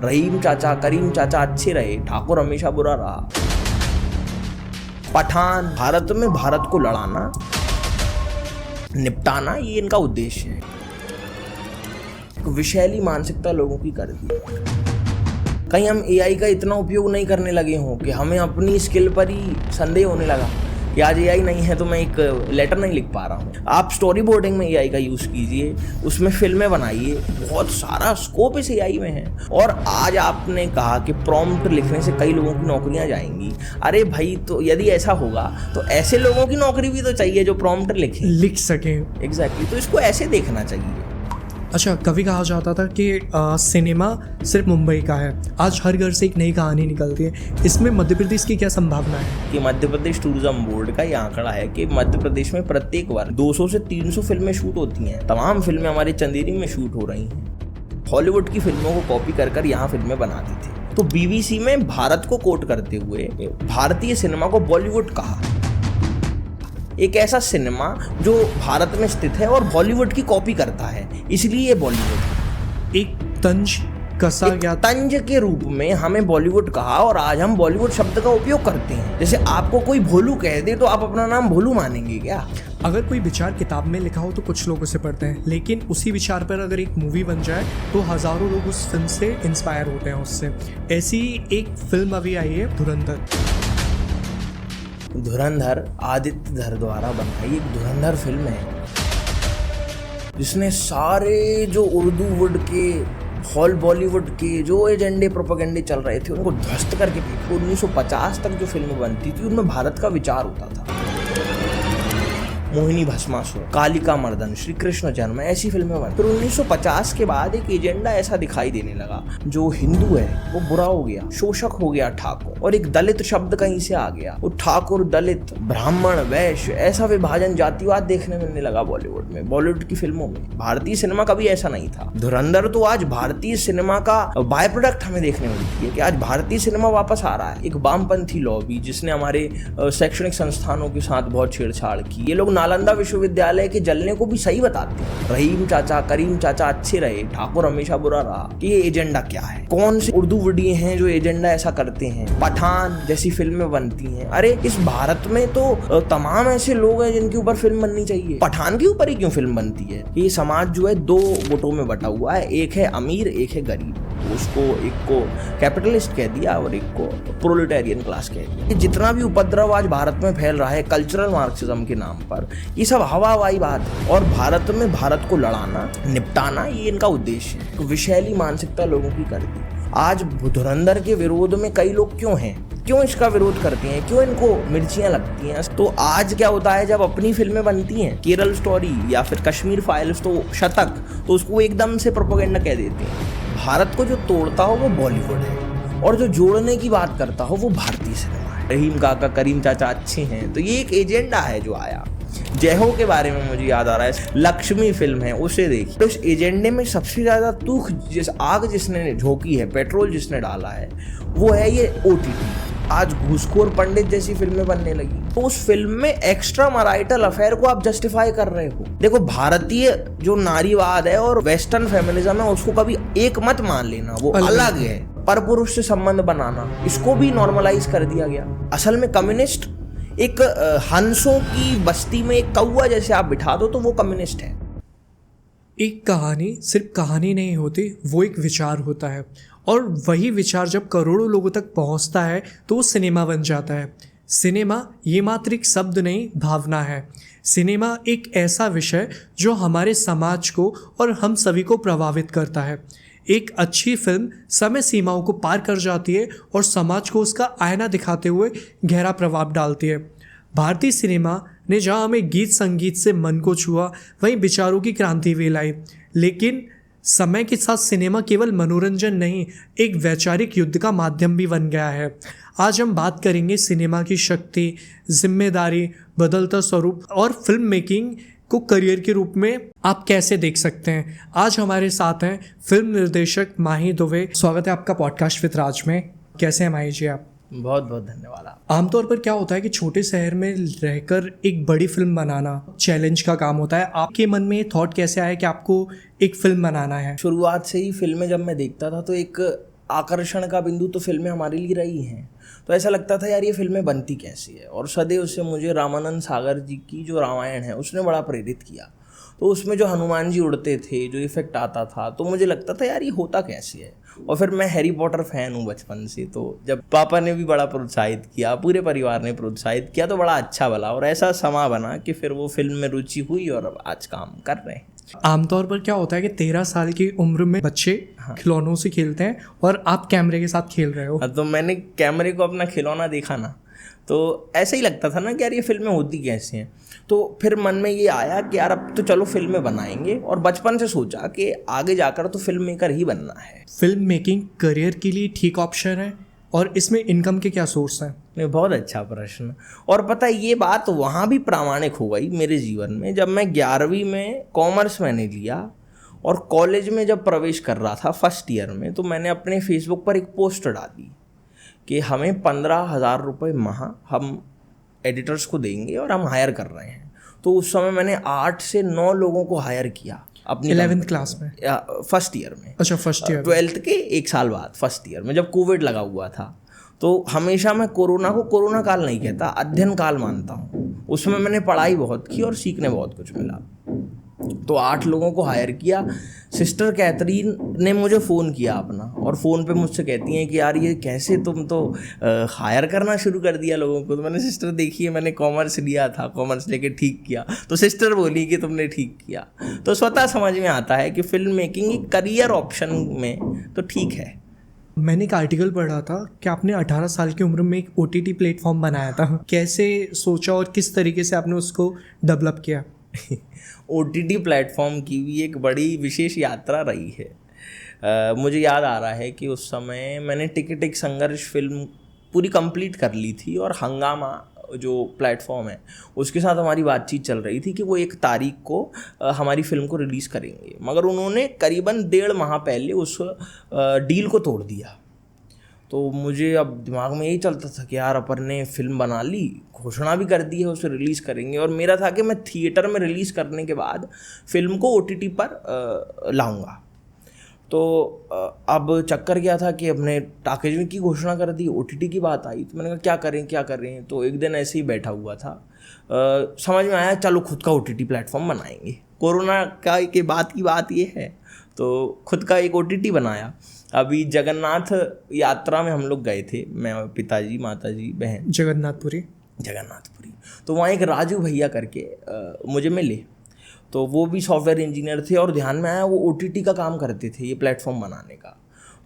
रहीम चाचा करीम चाचा अच्छे रहे, ठाकुर हमेशा बुरा रहा। पठान, भारत में भारत को लड़ाना, निपटाना, ये इनका उद्देश्य है। विषैली मानसिकता लोगों की कर दी। कहीं हम एआई का इतना उपयोग नहीं करने लगे हों कि हमें अपनी स्किल पर ही संदेह होने लगा कि आज एआई नहीं है तो मैं एक लेटर नहीं लिख पा रहा हूँ। आप स्टोरी बोर्डिंग में एआई का यूज़ कीजिए, उसमें फिल्में बनाइए, बहुत सारा स्कोप इस एआई में है। और आज आपने कहा कि प्रॉम्प्ट लिखने से कई लोगों की नौकरियां जाएंगी। अरे भाई, तो यदि ऐसा होगा तो ऐसे लोगों की नौकरी भी तो चाहिए जो प्रॉम्प्ट लिख सकें। एग्जैक्टली, तो इसको ऐसे देखना चाहिए। अच्छा, कभी कहा जाता था कि सिनेमा सिर्फ मुंबई का है, आज हर घर से एक नई कहानी निकलती है। इसमें मध्य प्रदेश की क्या संभावना है? कि मध्य प्रदेश टूरिज्म बोर्ड का ये आंकड़ा है कि मध्य प्रदेश में प्रत्येक वर्ष 200 से 300 फिल्में शूट होती हैं। तमाम फिल्में हमारे चंदेरी में शूट हो रही हैं। हॉलीवुड की फिल्मों को कॉपी कर यहाँ फिल्में बनाती थी। तो बीबीसी में भारत को कोट करते हुए भारतीय सिनेमा को बॉलीवुड कहा। एक ऐसा सिनेमा जो भारत में स्थित है और बॉलीवुड की कॉपी करता है, इसलिए ये बॉलीवुड। एक तंज कसा गया, तंज के रूप में हमें बॉलीवुड कहा और आज हम बॉलीवुड शब्द का उपयोग करते हैं। जैसे आपको कोई भोलू कह दे तो आप अपना नाम भोलू मानेंगे क्या? अगर कोई विचार किताब में लिखा हो तो कुछ लोग उसे पढ़ते हैं, लेकिन उसी विचार पर अगर एक मूवी बन जाए तो हजारों लोग उस फिल्म से इंस्पायर होते हैं उससे। ऐसी एक फिल्म अभी आई है, धुरंधर। धुरंधर आदित्य धर द्वारा बनाई एक धुरंधर फिल्म है जिसने सारे जो उर्दू वुड के, हॉल बॉलीवुड के जो एजेंडे प्रोपेगेंडे चल रहे थे उनको ध्वस्त करके फेंका। 1950 तक जो फिल्म बनती थी उनमें भारत का विचार होता था। मोहिनी भस्मासुर, कालिका मर्दन, श्री कृष्ण जन्म, ऐसी फिल्में बनी। फिर 1950 के बाद एक एजेंडा ऐसा दिखाई देने लगा, जो हिंदू है वो बुरा हो गया, शोषक हो गया ठाकुर, और एक दलित शब्द कहीं से आ गया। वो ठाकुर, दलित, ब्राह्मण, वैश्य, ऐसा विभाजन, जातिवाद देखने मिलने लगा बॉलीवुड में, बॉलीवुड की फिल्मों में। भारतीय सिनेमा कभी ऐसा नहीं था। धुरंधर तो आज भारतीय सिनेमा का बाय प्रोडक्ट हमें देखने मिलती है कि आज भारतीय सिनेमा वापस आ रहा है। एक वामपंथी लॉबी जिसने हमारे शैक्षणिक संस्थानों के साथ बहुत छेड़छाड़ की। ये लोग नालंदा विश्वविद्यालय के जलने को भी सही बताते हैं। रहीम चाचा करीम चाचा अच्छे रहे, ठाकुर हमेशा बुरा रहा। कि ये एजेंडा क्या है? कौन से उर्दू वुडिये हैं जो एजेंडा ऐसा करते हैं? पठान जैसी फिल्में बनती हैं। अरे इस भारत में तो तमाम ऐसे लोग हैं जिनके ऊपर फिल्म बननी चाहिए। पठान के ऊपर ही क्यों फिल्म बनती है? ये समाज जो है दो गुटों में बटा हुआ है, एक है अमीर, एक है गरीब। उसको एक को कैपिटलिस्ट कह दिया और एक को प्रोलेटारियन क्लास कह दिया। जितना भी उपद्रव आज भारत में फैल रहा है कल्चरल मार्क्सिज्म के नाम पर, ये सब हवाई बात है। और भारत में भारत को लड़ाना, निपटाना, ये इनका उद्देश्य है। तो विषैली मानसिकता लोगों की कर दी। आज धुरंधर के विरोध में कई लोग क्यों हैं, क्यों इसका विरोध करते हैं, क्यों इनको मिर्चियां लगती हैं? तो आज क्या होता है, जब अपनी फिल्में बनती हैं, केरल स्टोरी या फिर कश्मीर फाइल्स, तो शतक, तो उसको एकदम से प्रोपेगेंडा कह देते हैं। भारत को जो तोड़ता हो वो बॉलीवुड है और जो जोड़ने की बात करता हो वो भारतीय सिनेमा है। रहीम काका करीम चाचा अच्छे हैं, तो ये एक एजेंडा है जो आया। जय हो के बारे में मुझे याद आ रहा है, लक्ष्मी फिल्म है, उसे देखिए। तो इस एजेंडे में सबसे ज्यादा तुख आग जिसने झोंकी है, पेट्रोल जिसने डाला है, वो है ये ओटीटी। आज घूसखोर पंडित जैसी फिल्में बनने लगी, तो उस फिल्म में एक्स्ट्रा मैरिटल अफेयर को आप जस्टिफाई कर रहे हो। देखो, भारतीय जो नारीवाद है और वेस्टर्न फेमिनिज्म है, उसको कभी एक मत मान लेना, वो अलग है। पर पुरुष से संबंध बनाना, इसको भी नॉर्मलाइज कर दिया गया। असल में कम्युनिस्ट एक हंसों की बस्ती में एक कौवा जैसे आप बिठा दो तो वो कम्युनिस्ट है। एक कहानी सिर्फ कहानी नहीं होती, वो एक विचार होता है, और वही विचार जब करोड़ों लोगों तक पहुंचता है तो वो सिनेमा बन जाता है। सिनेमा ये मात्र एक शब्द नहीं, भावना है। सिनेमा एक ऐसा विषय जो हमारे समाज को और हम सभी को प्रभावित करता है। एक अच्छी फिल्म समय सीमाओं को पार कर जाती है और समाज को उसका आईना दिखाते हुए गहरा प्रभाव डालती है। भारतीय सिनेमा ने जहां हमें गीत संगीत से मन को छुआ, वहीं विचारों की क्रांति भी लाई। लेकिन समय के साथ सिनेमा केवल मनोरंजन नहीं, एक वैचारिक युद्ध का माध्यम भी बन गया है। आज हम बात करेंगे सिनेमा की शक्ति, जिम्मेदारी, बदलता स्वरूप और फिल्म मेकिंग को करियर के रूप में आप कैसे देख सकते हैं। आज हमारे साथ हैं फिल्म निर्देशक माही दुबे। स्वागत है आपका पॉडकास्ट विद राज में। कैसे हैं माही जी आप? बहुत बहुत धन्यवाद। आमतौर पर क्या होता है कि छोटे शहर में रहकर एक बड़ी फिल्म बनाना चैलेंज का काम होता है। आपके मन में थॉट कैसे आया कि आपको एक फिल्म बनाना है? शुरुआत से ही फिल्में जब मैं देखता था तो एक आकर्षण का बिंदु तो फिल्में हमारे लिए रही हैं। तो ऐसा लगता था यार ये फिल्में बनती कैसी है, और सदैव से मुझे रामानंद सागर जी की जो रामायण है उसने बड़ा प्रेरित किया। तो उसमें जो हनुमान जी उड़ते थे, जो इफेक्ट आता था, तो मुझे लगता था यार ये होता कैसे है। और फिर मैं हैरी पॉटर फैन हूँ बचपन से, तो जब पापा ने भी बड़ा प्रोत्साहित किया, पूरे परिवार ने प्रोत्साहित किया, तो बड़ा अच्छा बना और ऐसा समा बना कि फिर वो फिल्म में रुचि हुई और अब आज काम कर रहे हैं। आमतौर पर क्या होता है कि 13 साल की उम्र में बच्चे खिलौनों से खेलते हैं और आप कैमरे के साथ खेल रहे हो। तो मैंने कैमरे को अपना खिलौना देखा ना, तो ऐसा ही लगता था ना कि यार ये फिल्में होती कैसे हैं। तो फिर मन में ये आया कि यार अब तो चलो फिल्में बनाएंगे, और बचपन से सोचा कि आगे जाकर तो फिल्म मेकर ही बनना है। फिल्म मेकिंग करियर के लिए ठीक ऑप्शन है, और इसमें इनकम के क्या सोर्स हैं? नहीं, बहुत अच्छा प्रश्न। और पता है ये बात वहाँ भी प्रामाणिक हो गई मेरे जीवन में, जब मैं 11वीं में कॉमर्स मैंने लिया और कॉलेज में जब प्रवेश कर रहा था फर्स्ट ईयर में, तो मैंने अपने फेसबुक पर एक पोस्ट डाली कि हमें 15,000 रुपये माह हम एडिटर्स को देंगे और हम हायर कर रहे हैं। तो उस समय मैंने 8 से 9 लोगों को हायर किया अपनी 11th क्लास में, फर्स्ट ईयर में। अच्छा, फर्स्ट ईयर, 12th के 1 साल बाद फर्स्ट ईयर में, जब कोविड लगा हुआ था। तो हमेशा मैं कोरोना को कोरोना काल नहीं कहता, अध्ययन काल मानता हूँ। उसमें मैंने पढ़ाई बहुत की और सीखने बहुत कुछ मिला। तो 8 लोगों को हायर किया। सिस्टर कैथरीन ने मुझे फ़ोन किया अपना, और फ़ोन पे मुझसे कहती हैं कि यार ये कैसे तुम तो हायर करना शुरू कर दिया लोगों को। तो मैंने, सिस्टर देखिए मैंने कॉमर्स लिया था, कॉमर्स लेके ठीक किया। तो सिस्टर बोली कि तुमने ठीक किया। तो स्वतः समझ में आता है कि फिल्म मेकिंग एक करियर ऑप्शन में तो ठीक है। मैंने एक आर्टिकल पढ़ा था कि आपने 18 साल की उम्र में एक OTT प्लेटफॉर्म बनाया था। कैसे सोचा और किस तरीके से आपने उसको डेवलप किया? OTT प्लेटफॉर्म की भी एक बड़ी विशेष यात्रा रही है। मुझे याद आ रहा है कि उस समय मैंने टिकट एक संघर्ष फिल्म पूरी कंप्लीट कर ली थी, और हंगामा जो प्लेटफॉर्म है उसके साथ हमारी बातचीत चल रही थी कि वो 1 तारीख को हमारी फिल्म को रिलीज़ करेंगे। मगर उन्होंने करीबन 1.5 माह पहले उस डील को तोड़ दिया। तो मुझे अब दिमाग में यही चलता था कि यार अपन ने फिल्म बना ली, घोषणा भी कर दी है उसे रिलीज़ करेंगे, और मेरा था कि मैं थिएटर में रिलीज़ करने के बाद फिल्म को OTT पर लाऊंगा। तो अब चक्कर क्या था कि अपने टाकेज में की घोषणा कर दी, OTT की बात आई। तो मैंने कहा क्या करें। तो एक दिन ऐसे ही बैठा हुआ था, समझ में आया चलो खुद का OTT प्लेटफॉर्म बनाएंगे। कोरोना का के बाद की बात ये है, तो खुद का एक OTT बनाया। अभी जगन्नाथ यात्रा में हम लोग गए थे, मैं, पिताजी, माताजी, बहन, जगन्नाथपुरी। तो वहाँ एक राजू भैया करके मुझे मिले। तो वो भी सॉफ्टवेयर इंजीनियर थे, और ध्यान में आया वो OTT का काम करते थे, ये प्लेटफॉर्म बनाने का।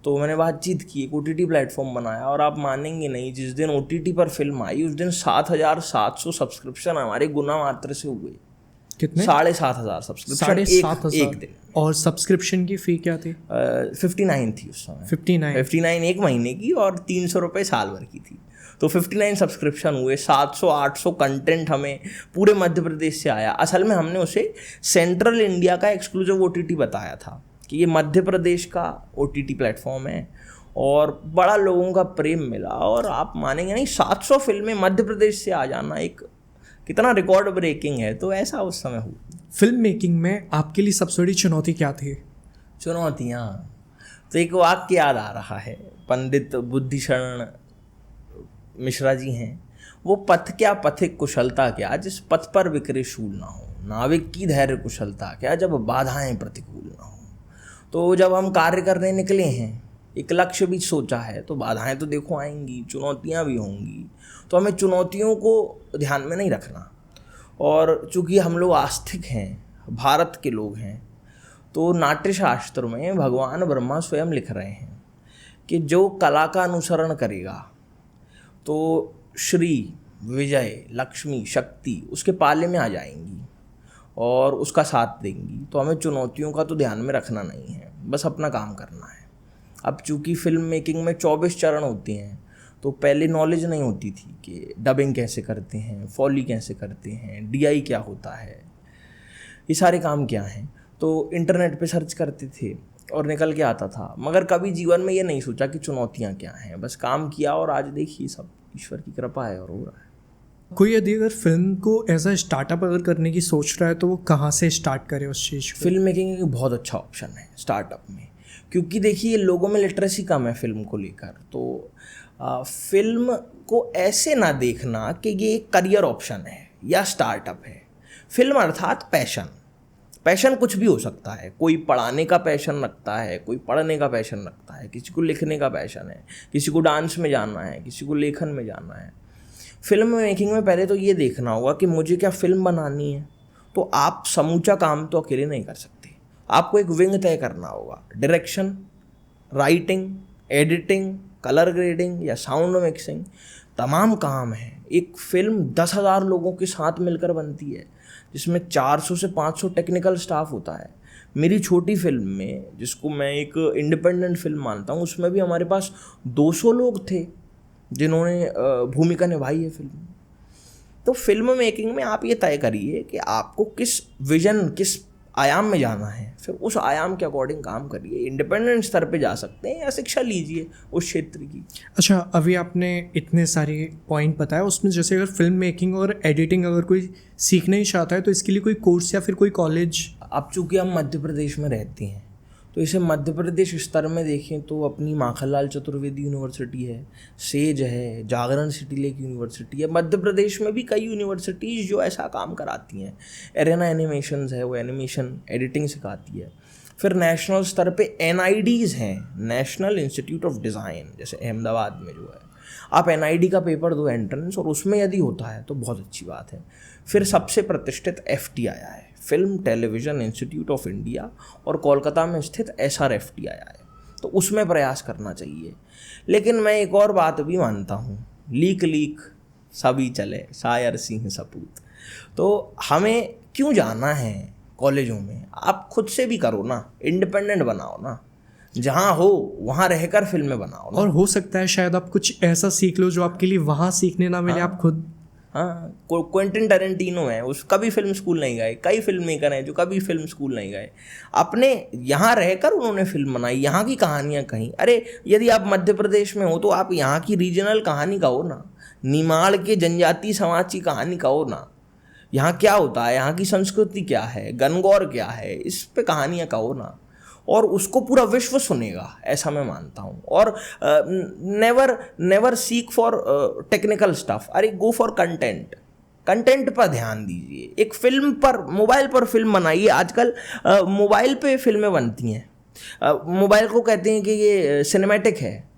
तो मैंने बातचीत की, एक OTT प्लेटफॉर्म बनाया, और आप मानेंगे नहीं, जिस दिन OTT पर फिल्म आई उस दिन 7,700 सब्सक्रिप्शन हमारे गुना मात्र से हुए। कितने? 7,500 सब्सक्रिप्शन एक दिन। और सब्सक्रिप्शन की फ़ी क्या थी? 59 थी उस समय। 59 एक महीने की, और 300 रुपये साल भर की थी। तो 59 सब्सक्रिप्शन हुए। 700-800 कंटेंट हमें पूरे मध्य प्रदेश से आया। असल में हमने उसे सेंट्रल इंडिया का एक्सक्लूसिव OTT बताया था कि ये मध्य प्रदेश का OTT प्लेटफॉर्म है, और बड़ा लोगों का प्रेम मिला। और आप मानेंगे नहीं, 700 फिल्में मध्य प्रदेश से आ जाना एक कितना रिकॉर्ड ब्रेकिंग है। तो ऐसा उस समय हुआ। फिल्म मेकिंग में आपके लिए सबसे बड़ी चुनौती क्या थी? चुनौतियाँ, तो एक वाक्य याद आ रहा है, पंडित बुद्धिशरण मिश्रा जी हैं, वो पथ क्या पथिक कुशलता क्या, जिस पथ पर विक्रे शूल ना हो, नाविक की धैर्य कुशलता क्या, जब बाधाएं प्रतिकूल ना हो। तो जब हम कार्य करने निकले हैं, एक लक्ष्य भी सोचा है, तो बाधाएं तो देखो आएंगी, चुनौतियां भी होंगी। तो हमें चुनौतियों को ध्यान में नहीं रखना। और चूँकि हम लोग आस्तिक हैं, भारत के लोग हैं, तो नाट्यशास्त्र में भगवान ब्रह्मा स्वयं लिख रहे हैं कि जो कला का अनुसरण करेगा तो श्री, विजय, लक्ष्मी, शक्ति उसके पाले में आ जाएंगी और उसका साथ देंगी। तो हमें चुनौतियों का तो ध्यान में रखना नहीं है, बस अपना काम करना है। अब चूँकि फिल्म मेकिंग में 24 चरण होते हैं, तो पहले नॉलेज नहीं होती थी कि डबिंग कैसे करते हैं, फॉली कैसे करते हैं, DI क्या होता है, ये सारे काम क्या हैं। तो इंटरनेट पे सर्च करते थे और निकल के आता था, मगर कभी जीवन में ये नहीं सोचा कि चुनौतियाँ क्या हैं। बस काम किया और आज देखिए सब ईश्वर की कृपा है और हो रहा है। कोई यदि अगर फिल्म को एज अ स्टार्टअप अगर करने की सोच रहा है तो वो कहाँ से स्टार्ट करे उस चीज़ को? फिल्म मेकिंग एक बहुत अच्छा ऑप्शन है स्टार्टअप में, क्योंकि देखिए लोगों में लिटरेसी कम है फिल्म को लेकर, तो फिल्म को ऐसे ना देखना कि ये एक करियर ऑप्शन है या स्टार्टअप है। फिल्म अर्थात पैशन कुछ भी हो सकता है। कोई पढ़ाने का पैशन रखता है, कोई पढ़ने का पैशन रखता है, किसी को लिखने का पैशन है, किसी को डांस में जाना है, किसी को लेखन में जाना है। फिल्म मेकिंग में पहले तो ये देखना होगा कि मुझे क्या फिल्म बनानी है। तो आप समूचा काम तो अकेले नहीं कर सकते, आपको एक विंग तय करना होगा। Direction, writing, editing, colour grading या साउंड मिक्सिंग, तमाम काम है। एक फिल्म 10,000 लोगों के साथ मिलकर बनती है, जिसमें 400 से 500 टेक्निकल स्टाफ होता है। मेरी छोटी फिल्म में, जिसको मैं एक इंडिपेंडेंट फिल्म मानता हूँ, उसमें भी हमारे पास 200 लोग थे जिन्होंने भूमिका निभाई है फिल्म में। तो फिल्म मेकिंग में आप ये तय करिए कि आपको किस विजन, किस आयाम में जाना है, फिर उस आयाम के अकॉर्डिंग काम करिए। इंडिपेंडेंट स्तर पे जा सकते हैं या शिक्षा लीजिए उस क्षेत्र की। अच्छा, अभी आपने इतने सारे पॉइंट बताया, उसमें जैसे अगर फिल्म मेकिंग और एडिटिंग अगर कोई सीखना ही चाहता है तो इसके लिए कोई कोर्स या फिर कोई कॉलेज? अब चूँकि हम मध्य प्रदेश में रहते हैं तो इसे मध्य प्रदेश स्तर में देखें तो अपनी माखनलाल चतुर्वेदी यूनिवर्सिटी है, सेज है, जागरण सिटी लेक यूनिवर्सिटी है। मध्य प्रदेश में भी कई यूनिवर्सिटीज़ जो ऐसा काम कराती हैं। एरेना एनिमेशंस है, वो एनिमेशन एडिटिंग सिखाती है। फिर नेशनल स्तर पे NIDs हैं, नेशनल इंस्टीट्यूट ऑफ डिज़ाइन, जैसे अहमदाबाद में जो है। आप NID का पेपर दो एंट्रेंस, और उसमें यदि होता है तो बहुत अच्छी बात है। फिर सबसे प्रतिष्ठित FT आया है, film television institute of India, और कोलकाता में स्थित SRFT आया है, तो उसमें प्रयास करना चाहिए। लेकिन मैं एक और बात भी मानता हूँ, लीक सभी चले शायर सिंह सपूत। तो हमें क्यों जाना है कॉलेजों में? आप खुद से भी करो ना, इंडिपेंडेंट बनाओ ना, जहाँ हो वहाँ रहकर फिल्में बनाओ ना। और हो सकता है शायद आप कुछ ऐसा सीख लो जो आपके लिए वहाँ सीखने ना मिले। आप खुद, हाँ, क्वेंटिन टैरेंटिनो है, उस कभी फिल्म स्कूल नहीं गए। कई फिल्म मेकर हैं जो कभी फिल्म स्कूल नहीं गए, अपने यहाँ रहकर उन्होंने फिल्म बनाई, यहाँ की कहानियाँ कहीं। अरे यदि आप मध्य प्रदेश में हो तो आप यहाँ की रीजनल कहानी कहो ना, निमाड़ के जनजातीय समाज की कहानी कहो ना। यहाँ क्या होता है, यहाँ की संस्कृति क्या है, गणगौर क्या है, इस पे कहानियाँ कहो ना, और उसको पूरा विश्व सुनेगा, ऐसा मैं मानता हूँ। और never seek for technical stuff, अरे गो फॉर कंटेंट पर ध्यान दीजिए। एक फिल्म पर, मोबाइल पर फिल्म बनाइए। आजकल मोबाइल पे फिल्में बनती हैं। मोबाइल को कहते हैं कि ये सिनेमैटिक है।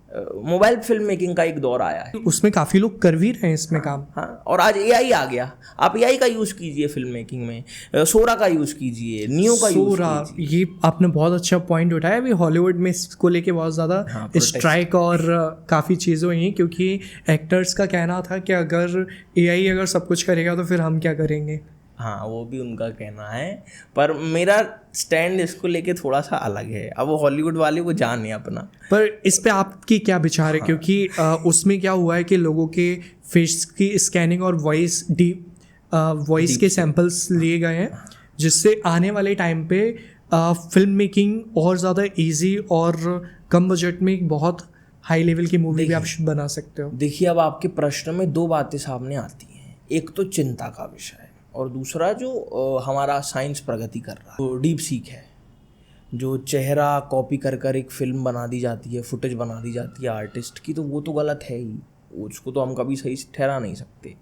मोबाइल फिल्म मेकिंग का एक दौर आया है, उसमें काफ़ी लोग कर भी रहे हैं इसमें काम। हाँ, और आज AI आ गया। आप AI का यूज़ कीजिए फिल्म मेकिंग में, सोरा का यूज़ कीजिए, नियो का यूज़ कीजिए। ये आपने बहुत अच्छा पॉइंट उठाया। अभी हॉलीवुड में इसको लेके बहुत ज़्यादा स्ट्राइक और काफ़ी चीज़ें हुई हैं, क्योंकि एक्टर्स का कहना था कि अगर AI अगर सब कुछ करेगा तो फिर हम क्या करेंगे। हाँ, वो भी उनका कहना है, पर मेरा स्टैंड इसको लेके थोड़ा सा अलग है। अब वो हॉलीवुड वाले को जाने अपना। पर इस पे आपकी क्या विचार है? हाँ। क्योंकि उसमें क्या हुआ है कि लोगों के फेस की स्कैनिंग और वॉइस के सैंपल्स लिए गए हैं, जिससे आने वाले टाइम पे फिल्म मेकिंग और ज़्यादा इजी और कम बजट में एक बहुत हाई लेवल की मूवी भी आप बना सकते हो। देखिए, अब आपके प्रश्न में दो बातें सामने आती हैं। एक तो चिंता का विषय है, और दूसरा जो हमारा साइंस प्रगति कर रहा है, तो डीप सीक है, जो चेहरा कॉपी कर एक फिल्म बना दी जाती है, फुटेज बना दी जाती है आर्टिस्ट की, तो वो तो गलत है ही, उसको तो हम कभी सही से ठहरा नहीं सकते।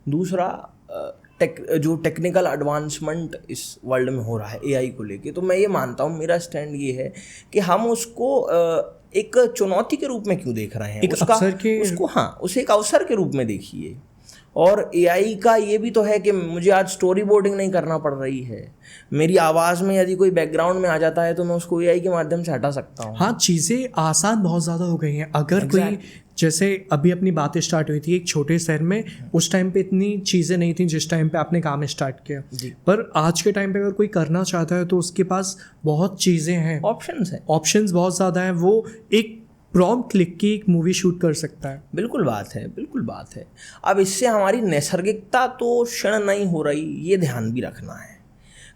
दूसरा जो टेक्निकल एडवांसमेंट इस वर्ल्ड में हो रहा है AI को लेके, तो मैं ये मानता हूँ, मेरा स्टैंड ये है कि हम उसको एक चुनौती के रूप में क्यों देख रहे हैं, उसे एक अवसर के रूप में देखिए। और AI का ये भी तो है कि मुझे आज स्टोरी बोर्डिंग नहीं करना पड़ रही है। मेरी आवाज़ में यदि कोई बैकग्राउंड में आ जाता है तो मैं उसको AI के माध्यम से हटा सकता हूँ। हाँ, चीज़ें आसान बहुत ज़्यादा हो गई हैं। अगर कोई, जैसे अभी अपनी बातें स्टार्ट हुई थी एक छोटे शहर में, उस टाइम पे इतनी चीज़ें नहीं थी जिस टाइम पे आपने काम स्टार्ट किया। पर आज के टाइम पे अगर कोई करना चाहता है तो उसके पास बहुत चीज़ें हैं, ऑप्शंस बहुत ज़्यादा हैं। वो एक प्रॉम्प्ट लिख के एक मूवी शूट कर सकता है। बिल्कुल बात है। अब इससे हमारी नैसर्गिकता तो क्षण नहीं हो रही, ये ध्यान भी रखना है।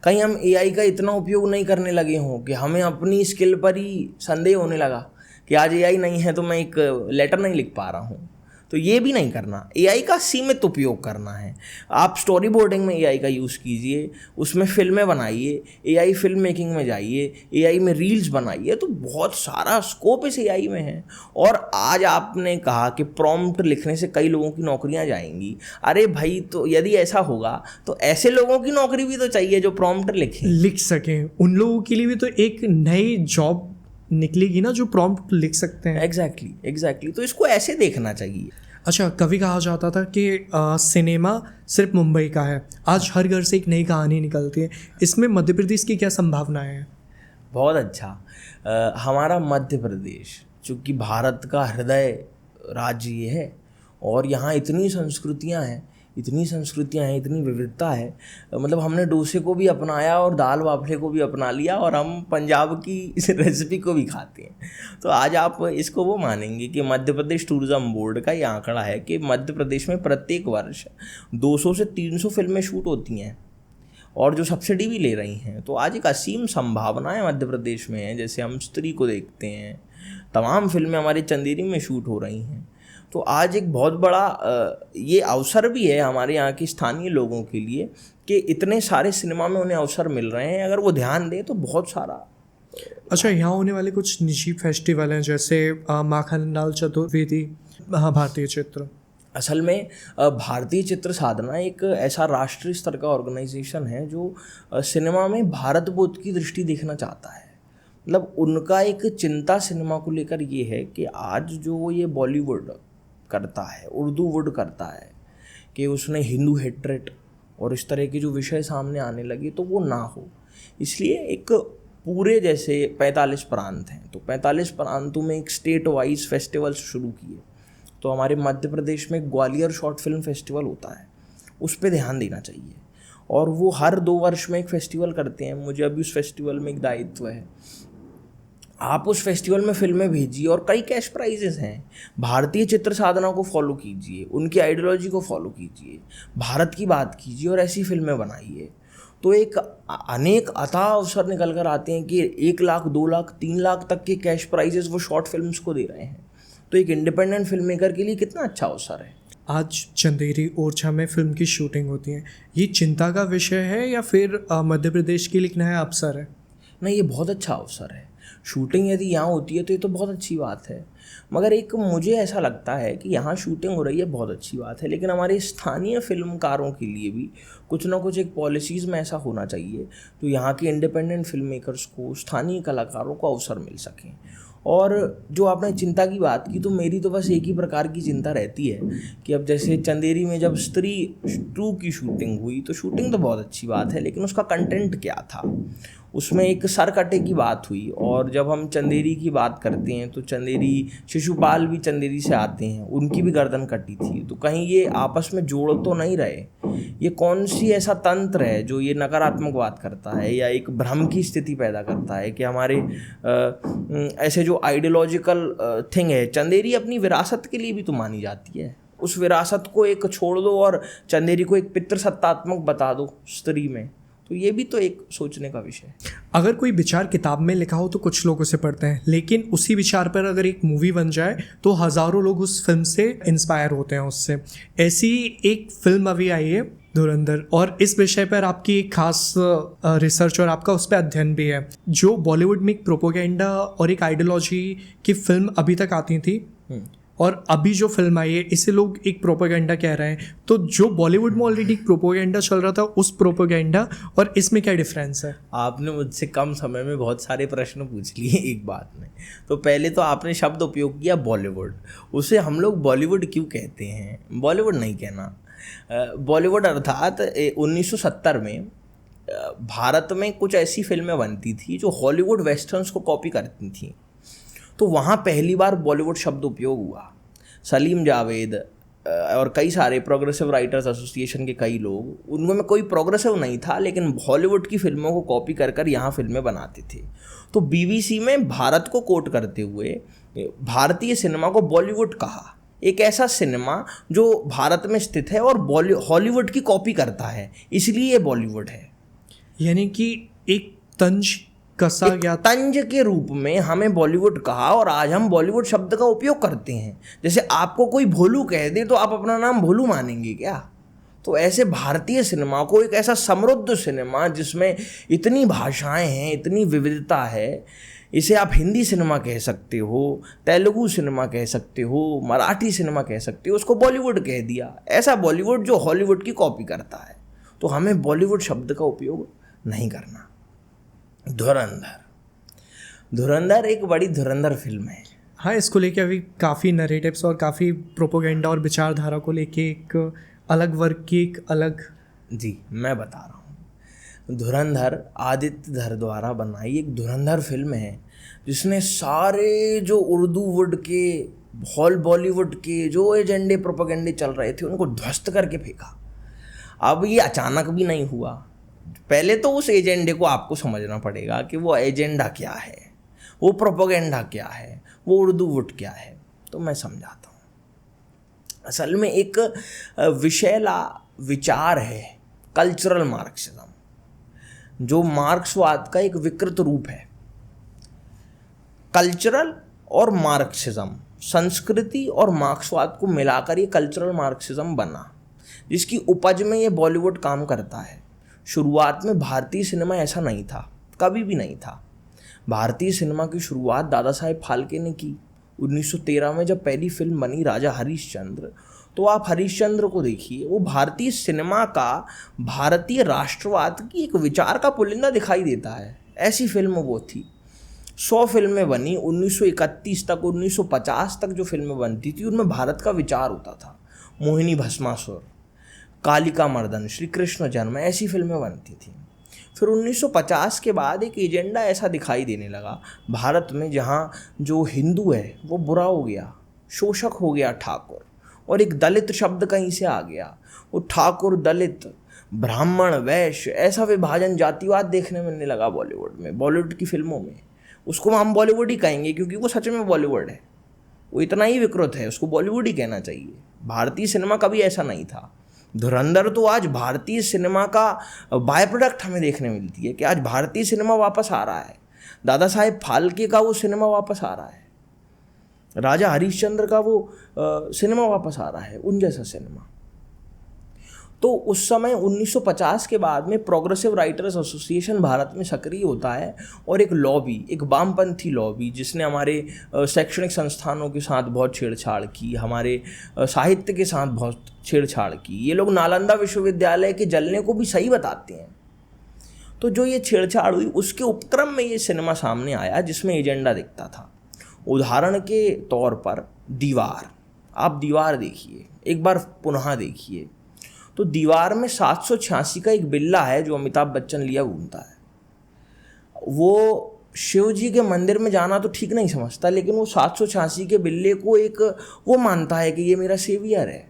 कहीं हम AI का इतना उपयोग नहीं करने लगे हों कि हमें अपनी स्किल पर ही संदेह होने लगा कि आज AI नहीं है तो मैं एक लेटर नहीं लिख पा रहा हूँ। तो ये भी नहीं करना, एआई का सीमित उपयोग करना है। आप स्टोरी बोर्डिंग में एआई का यूज़ कीजिए, उसमें फिल्में बनाइए, एआई फिल्म मेकिंग में जाइए, एआई में रील्स बनाइए, तो बहुत सारा स्कोप इस एआई में है। और आज आपने कहा कि प्रॉम्प्ट लिखने से कई लोगों की नौकरियां जाएंगी। अरे भाई, तो यदि ऐसा होगा तो ऐसे लोगों की नौकरी भी तो चाहिए जो प्रॉम्प्ट लिख सकें। उन लोगों के लिए भी तो एक नई जॉब निकलेगी ना, जो प्रॉम्प्ट लिख सकते हैं। एग्जैक्टली। तो इसको ऐसे देखना चाहिए। अच्छा, कभी कहा जाता था कि सिनेमा सिर्फ मुंबई का है, आज हर घर से एक नई कहानी निकलती है। इसमें मध्य प्रदेश की क्या संभावनाएं हैं? बहुत अच्छा। हमारा मध्य प्रदेश चूँकि भारत का हृदय राज्य ये है, और यहाँ इतनी संस्कृतियाँ हैं, इतनी विविधता है। मतलब हमने डोसे को भी अपनाया और दाल बाफले को भी अपना लिया, और हम पंजाब की इस रेसिपी को भी खाते हैं। तो आज आप इसको वो मानेंगे कि मध्य प्रदेश टूरिज़्म बोर्ड का ये आंकड़ा है कि मध्य प्रदेश में प्रत्येक वर्ष 200 से 300 फिल्में शूट होती हैं, और जो सब्सिडी भी ले रही हैं। तो आज एक असीम संभावनाएं मध्य प्रदेश में हैं। जैसे हम स्त्री को देखते हैं, तमाम फिल्में हमारे चंदेरी में शूट हो रही हैं। तो आज एक बहुत बड़ा ये अवसर भी है हमारे यहाँ के स्थानीय लोगों के लिए कि इतने सारे सिनेमा में उन्हें अवसर मिल रहे हैं। अगर वो ध्यान दें तो बहुत सारा। अच्छा, यहाँ होने वाले कुछ निजी फेस्टिवल हैं, जैसे माखनलाल चतुर्वेदी भारतीय चित्र। असल में भारतीय चित्र साधना एक ऐसा राष्ट्रीय स्तर का ऑर्गेनाइजेशन है जो सिनेमा में भारत बोध की दृष्टि देखना चाहता है। मतलब उनका एक चिंता सिनेमा को लेकर ये है कि आज जो ये बॉलीवुड करता है, उर्दू वुड करता है, कि उसने हिंदू हेट्रेट और इस तरह के जो विषय सामने आने लगे, तो वो ना हो। इसलिए एक पूरे जैसे 45 प्रांत हैं, तो 45 प्रांतों में एक स्टेट वाइज फेस्टिवल्स शुरू किए। तो हमारे मध्य प्रदेश में ग्वालियर शॉर्ट फिल्म फेस्टिवल होता है, उस पर ध्यान देना चाहिए। और वो हर 2 वर्ष में एक फेस्टिवल करते हैं। मुझे अभी उस फेस्टिवल में एक दायित्व है। आप उस फेस्टिवल में फिल्में भेजिए, और कई कैश प्राइजेस हैं। भारतीय चित्र साधना को फॉलो कीजिए, उनकी आइडियोलॉजी को फॉलो कीजिए, भारत की बात कीजिए और ऐसी फिल्में बनाइए। तो एक अनेक अथाह अवसर निकल कर आते हैं कि 1 लाख, 2 लाख, 3 लाख तक के कैश प्राइजेस वो शॉर्ट फिल्म्स को दे रहे हैं। तो एक इंडिपेंडेंट फिल्म मेकर के लिए कितना अच्छा अवसर है। आज चंदेरी ओरछा में फिल्म की शूटिंग होती है, ये चिंता का विषय है या फिर मध्य प्रदेश के लिए एक नया अवसर है? नहीं, ये बहुत अच्छा अवसर है। शूटिंग यदि यहाँ होती है तो ये तो बहुत अच्छी बात है। मगर एक मुझे ऐसा लगता है कि यहाँ शूटिंग हो रही है, बहुत अच्छी बात है, लेकिन हमारे स्थानीय फिल्मकारों के लिए भी कुछ ना कुछ एक पॉलिसीज़ में ऐसा होना चाहिए तो यहाँ के इंडिपेंडेंट फिल्म मेकर्स को, स्थानीय कलाकारों को अवसर मिल सकें। और जो आपने चिंता की बात की, तो मेरी तो बस एक ही प्रकार की चिंता रहती है कि अब जैसे चंदेरी में जब स्त्री 2 की शूटिंग हुई, तो शूटिंग तो बहुत अच्छी बात है, लेकिन उसका कंटेंट क्या था? उसमें एक सरकटे की बात हुई। और जब हम चंदेरी की बात करते हैं तो चंदेरी शिशुपाल भी चंदेरी से आते हैं, उनकी भी गर्दन कटी थी। तो कहीं ये आपस में जोड़ तो नहीं रहे? ये कौन सी ऐसा तंत्र है जो ये नकारात्मक बात करता है या एक भ्रम की स्थिति पैदा करता है कि हमारे ऐसे जो आइडियोलॉजिकल थिंग है, चंदेरी अपनी विरासत के लिए भी तो मानी जाती है, उस विरासत को एक छोड़ दो और चंदेरी को एक पितृसत्तात्मक बता दो स्त्री में। तो ये भी तो एक सोचने का विषय है। अगर कोई विचार किताब में लिखा हो तो कुछ लोग उसे पढ़ते हैं, लेकिन उसी विचार पर अगर एक मूवी बन जाए तो हज़ारों लोग उस फिल्म से इंस्पायर होते हैं उससे। ऐसी एक फिल्म अभी आई है धुरंधर, और इस विषय पर आपकी एक खास रिसर्च और आपका उस पर अध्ययन भी है। जो बॉलीवुड में एक प्रोपोगेंडा और एक आइडियोलॉजी की फिल्म अभी तक आती थी, और अभी जो फिल्म आई है इसे लोग एक प्रोपोगेंडा कह रहे हैं। तो जो बॉलीवुड में ऑलरेडी प्रोपोगेंडा चल रहा था, उस प्रोपोगेंडा और इसमें क्या डिफरेंस है? आपने मुझसे कम समय में बहुत सारे प्रश्न पूछ लिए एक बात में। तो पहले तो आपने शब्द उपयोग किया बॉलीवुड, उसे हम लोग बॉलीवुड क्यों कहते हैं? बॉलीवुड नहीं कहना। बॉलीवुड अर्थात 1970 में भारत में कुछ ऐसी फिल्में बनती थी जो हॉलीवुड वेस्टर्न्स को कॉपी करती थी। तो वहाँ पहली बार बॉलीवुड शब्द उपयोग हुआ। सलीम जावेद और कई सारे प्रोग्रेसिव राइटर्स एसोसिएशन के कई लोग, उनमें कोई प्रोग्रेसिव नहीं था, लेकिन हॉलीवुड की फिल्मों को कॉपी कर कर यहाँ फिल्में बनाते थे। तो बीबीसी में भारत को कोट करते हुए भारतीय सिनेमा को बॉलीवुड कहा। एक ऐसा सिनेमा जो भारत में स्थित है और हॉलीवुड की कॉपी करता है, इसलिए ये बॉलीवुड है। यानी कि एक तंज कसा गया था। तंज के रूप में हमें बॉलीवुड कहा और आज हम बॉलीवुड शब्द का उपयोग करते हैं। जैसे आपको कोई भोलू कह दे तो आप अपना नाम भोलू मानेंगे क्या? तो ऐसे भारतीय सिनेमा को, एक ऐसा समृद्ध सिनेमा जिसमें इतनी भाषाएं हैं, इतनी विविधता है, इसे आप हिंदी सिनेमा कह सकते हो, तेलुगु सिनेमा कह सकते हो, मराठी सिनेमा कह सकते हो, उसको बॉलीवुड कह दिया। ऐसा बॉलीवुड जो हॉलीवुड की कॉपी करता है। तो हमें बॉलीवुड शब्द का उपयोग नहीं करना। धुरंधर एक बड़ी धुरंधर फिल्म है। हाँ, इसको लेके अभी काफ़ी नरेटिव्स और काफ़ी प्रोपोगेंडा और विचारधारा को लेके एक अलग वर्ग की एक अलग। जी, मैं बता रहा हूँ। धुरंधर आदित्य धर द्वारा बनाई एक धुरंधर फिल्म है जिसने सारे जो उर्दू वुड के, हॉल बॉलीवुड के जो एजेंडे प्रोपेगेंडे चल रहे थे उनको ध्वस्त करके फेंका। अब ये अचानक भी नहीं हुआ। पहले तो उस एजेंडे को आपको समझना पड़ेगा कि वो एजेंडा क्या है, वो प्रोपेगेंडा क्या है, वो उर्दू वुड क्या है। तो मैं समझाता हूँ। असल में एक विषैला विचार है कल्चरल मार्क्सिज्म, जो मार्क्सवाद का एक विकृत रूप है। कल्चरल और मार्क्सिज्म, संस्कृति और मार्क्सवाद को मिलाकर ये कल्चरल मार्क्सिज्म बना, जिसकी उपज में ये बॉलीवुड काम करता है। शुरुआत में भारतीय सिनेमा ऐसा नहीं था, कभी भी नहीं था। भारतीय सिनेमा की शुरुआत दादा साहेब फाल्के ने की 1913 में, जब पहली फिल्म बनी राजा हरिश्चंद्र। तो आप हरिश्चंद्र को देखिए, वो भारतीय सिनेमा का भारतीय राष्ट्रवाद की एक विचार का पुलिंदा दिखाई देता है। ऐसी फिल्म वो थी। 100 फिल्में बनी 1931 तक, 1950 तक जो फिल्में बनती थी उनमें भारत का विचार होता था। मोहिनी भस्मासुर, कालिका मर्दन, श्री कृष्ण जन्म, ऐसी फिल्में बनती थी। फिर 1950 के बाद एक एजेंडा ऐसा दिखाई देने लगा भारत में, जहाँ जो हिंदू है वो बुरा हो गया, शोषक हो गया ठाकुर, और एक दलित शब्द कहीं से आ गया। वो ठाकुर, दलित, ब्राह्मण, वैश्य, ऐसा विभाजन, जातिवाद देखने मिलने लगा बॉलीवुड में, बॉलीवुड की फिल्मों में। उसको हम बॉलीवुड ही कहेंगे क्योंकि वो सच में बॉलीवुड है। वो इतना ही विकृत है, उसको बॉलीवुड ही कहना चाहिए। भारतीय सिनेमा कभी ऐसा नहीं था। धुरंधर तो आज भारतीय सिनेमा का बाय प्रोडक्ट हमें देखने मिलती है कि आज भारतीय सिनेमा वापस आ रहा है। दादा साहेब फाल्के का वो सिनेमा वापस आ रहा है, राजा हरिश्चंद्र का वो सिनेमा वापस आ रहा है, उन जैसा सिनेमा। तो उस समय 1950 के बाद में प्रोग्रेसिव राइटर्स एसोसिएशन भारत में सक्रिय होता है, और एक लॉबी, एक वामपंथी लॉबी, जिसने हमारे शैक्षणिक संस्थानों के साथ बहुत छेड़छाड़ की, हमारे साहित्य के साथ बहुत छेड़छाड़ की। ये लोग नालंदा विश्वविद्यालय के जलने को भी सही बताते हैं। तो जो ये छेड़छाड़ हुई, उसके उपक्रम में ये सिनेमा सामने आया जिसमें एजेंडा दिखता था। उदाहरण के तौर पर दीवार, आप दीवार देखिए, एक बार पुनः देखिए। तो दीवार में 786 का एक बिल्ला है जो अमिताभ बच्चन लिया घूमता है। वो शिव जी के मंदिर में जाना तो ठीक नहीं समझता, लेकिन वो 786 के बिल्ले को एक वो मानता है कि ये मेरा सेवियर है।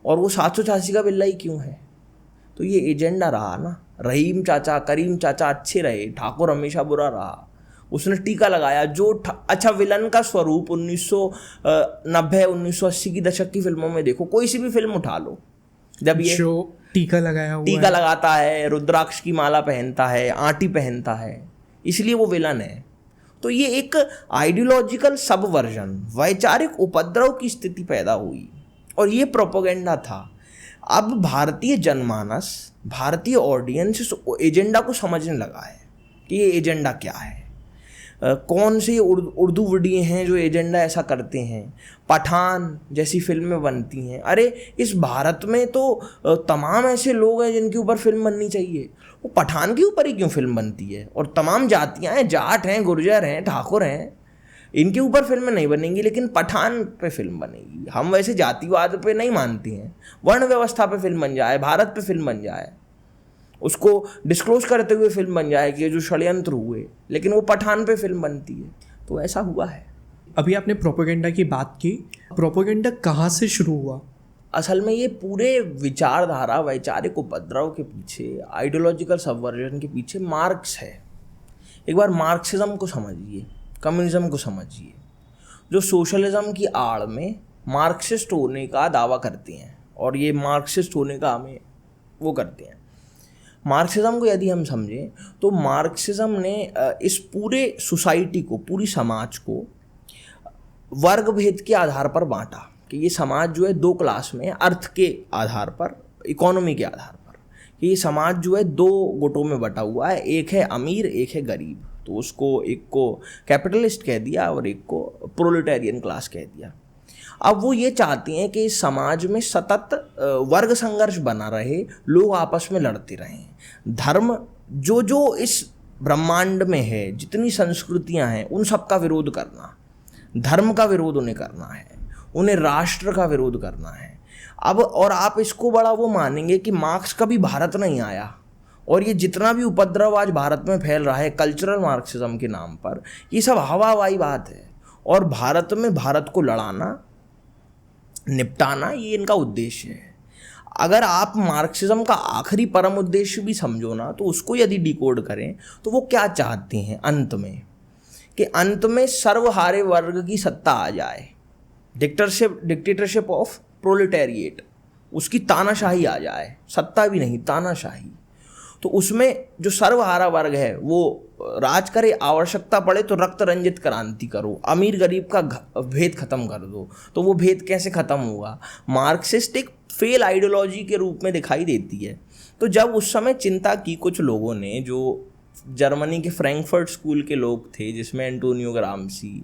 और वो 786 का बिल्ला ही क्यों है? तो ये एजेंडा रहा ना। रहीम चाचा, करीम चाचा अच्छे रहे, ठाकुर हमेशा बुरा रहा। उसने टीका लगाया जो अच्छा विलन का स्वरूप 1990 1980 की दशक की फिल्मों में देखो, कोई सी भी फिल्म उठा लो, जब ये जो टीका लगाता है, रुद्राक्ष की माला पहनता है, आंटी पहनता है, इसलिए वो विलन है। तो ये एक आइडियोलॉजिकल सबवर्जन, वैचारिक उपद्रव की स्थिति पैदा हुई, और ये प्रोपेगेंडा था। अब भारतीय जनमानस, भारतीय ऑडियंस इस एजेंडा को समझने लगा है कि ये एजेंडा क्या है। कौन से उर्दू वुडिये हैं जो एजेंडा ऐसा करते हैं। पठान जैसी फिल्में बनती हैं। अरे इस भारत में तो तमाम ऐसे लोग हैं जिनके ऊपर फिल्म बननी चाहिए, वो पठान के ऊपर ही क्यों फिल्म बनती है? और तमाम जातियां हैं, जाट हैं, गुर्जर हैं, ठाकुर हैं, इनके ऊपर फिल्में नहीं बनेंगी, लेकिन पठान पे फिल्म बनेगी। हम वैसे जातिवाद पे नहीं मानते हैं, वर्ण व्यवस्था पे फिल्म बन जाए, भारत पे फिल्म बन जाए, उसको डिस्क्लोज करते हुए फिल्म बन जाए कि ये जो षड्यंत्र हुए, लेकिन वो पठान पे फिल्म बनती है। तो ऐसा हुआ है। अभी आपने प्रोपेगेंडा की बात की, प्रोपेगेंडा कहाँ से शुरू हुआ? असल में ये पूरे विचारधारा, वैचारिक उपद्रव के पीछे, आइडियोलॉजिकल सबवर्जन के पीछे मार्क्स है। एक बार मार्क्सिज्म को समझिए, कम्युनिज्म को समझिए, जो सोशलिज्म की आड़ में मार्क्सिस्ट होने का दावा करते हैं, और ये मार्क्सिस्ट होने का हमें वो करते हैं। मार्क्सिज्म को यदि हम समझें तो मार्क्सिज्म ने इस पूरे सोसाइटी को, पूरी समाज को वर्ग भेद के आधार पर बांटा कि ये समाज जो है दो क्लास में, अर्थ के आधार पर, इकोनॉमी के आधार पर, कि ये समाज जो है दो गुटों में बटा हुआ है, एक है अमीर, एक है गरीब। तो उसको एक को कैपिटलिस्ट कह दिया और एक को प्रोलेटारियन क्लास कह दिया। अब वो ये चाहती हैं कि इस समाज में सतत वर्ग संघर्ष बना रहे, लोग आपस में लड़ते रहें। धर्म जो जो इस ब्रह्मांड में है, जितनी संस्कृतियां हैं, उन सब का विरोध करना, धर्म का विरोध उन्हें करना है, उन्हें राष्ट्र का विरोध करना है। अब और आप इसको बड़ा वो मानेंगे कि मार्क्स कभी भारत नहीं आया, और ये जितना भी उपद्रव आज भारत में फैल रहा है कल्चरल मार्क्सिज्म के नाम पर, ये सब हवाई बात है। और भारत में भारत को लड़ाना, निपटाना, ये इनका उद्देश्य है। अगर आप मार्क्सिज्म का आखिरी परम उद्देश्य भी समझो ना, तो उसको यदि डिकोड करें तो वो क्या चाहते हैं अंत में, कि अंत में सर्वहारे वर्ग की सत्ता आ जाए, डिक्टेटरशिप ऑफ प्रोलेटेरिएट, उसकी तानाशाही आ जाए, सत्ता भी नहीं तानाशाही। तो उसमें जो सर्वहारा वर्ग है वो राज करे, आवश्यकता पड़े तो रक्त रंजित क्रांति करो, अमीर गरीब का भेद खत्म कर दो। तो वो भेद कैसे खत्म होगा? मार्क्सिस्ट एक फेल आइडियोलॉजी के रूप में दिखाई देती है। तो जब उस समय चिंता की कुछ लोगों ने, जो जर्मनी के फ्रैंकफर्ट स्कूल के लोग थे, जिसमें एंटोनियो ग्राम्सी,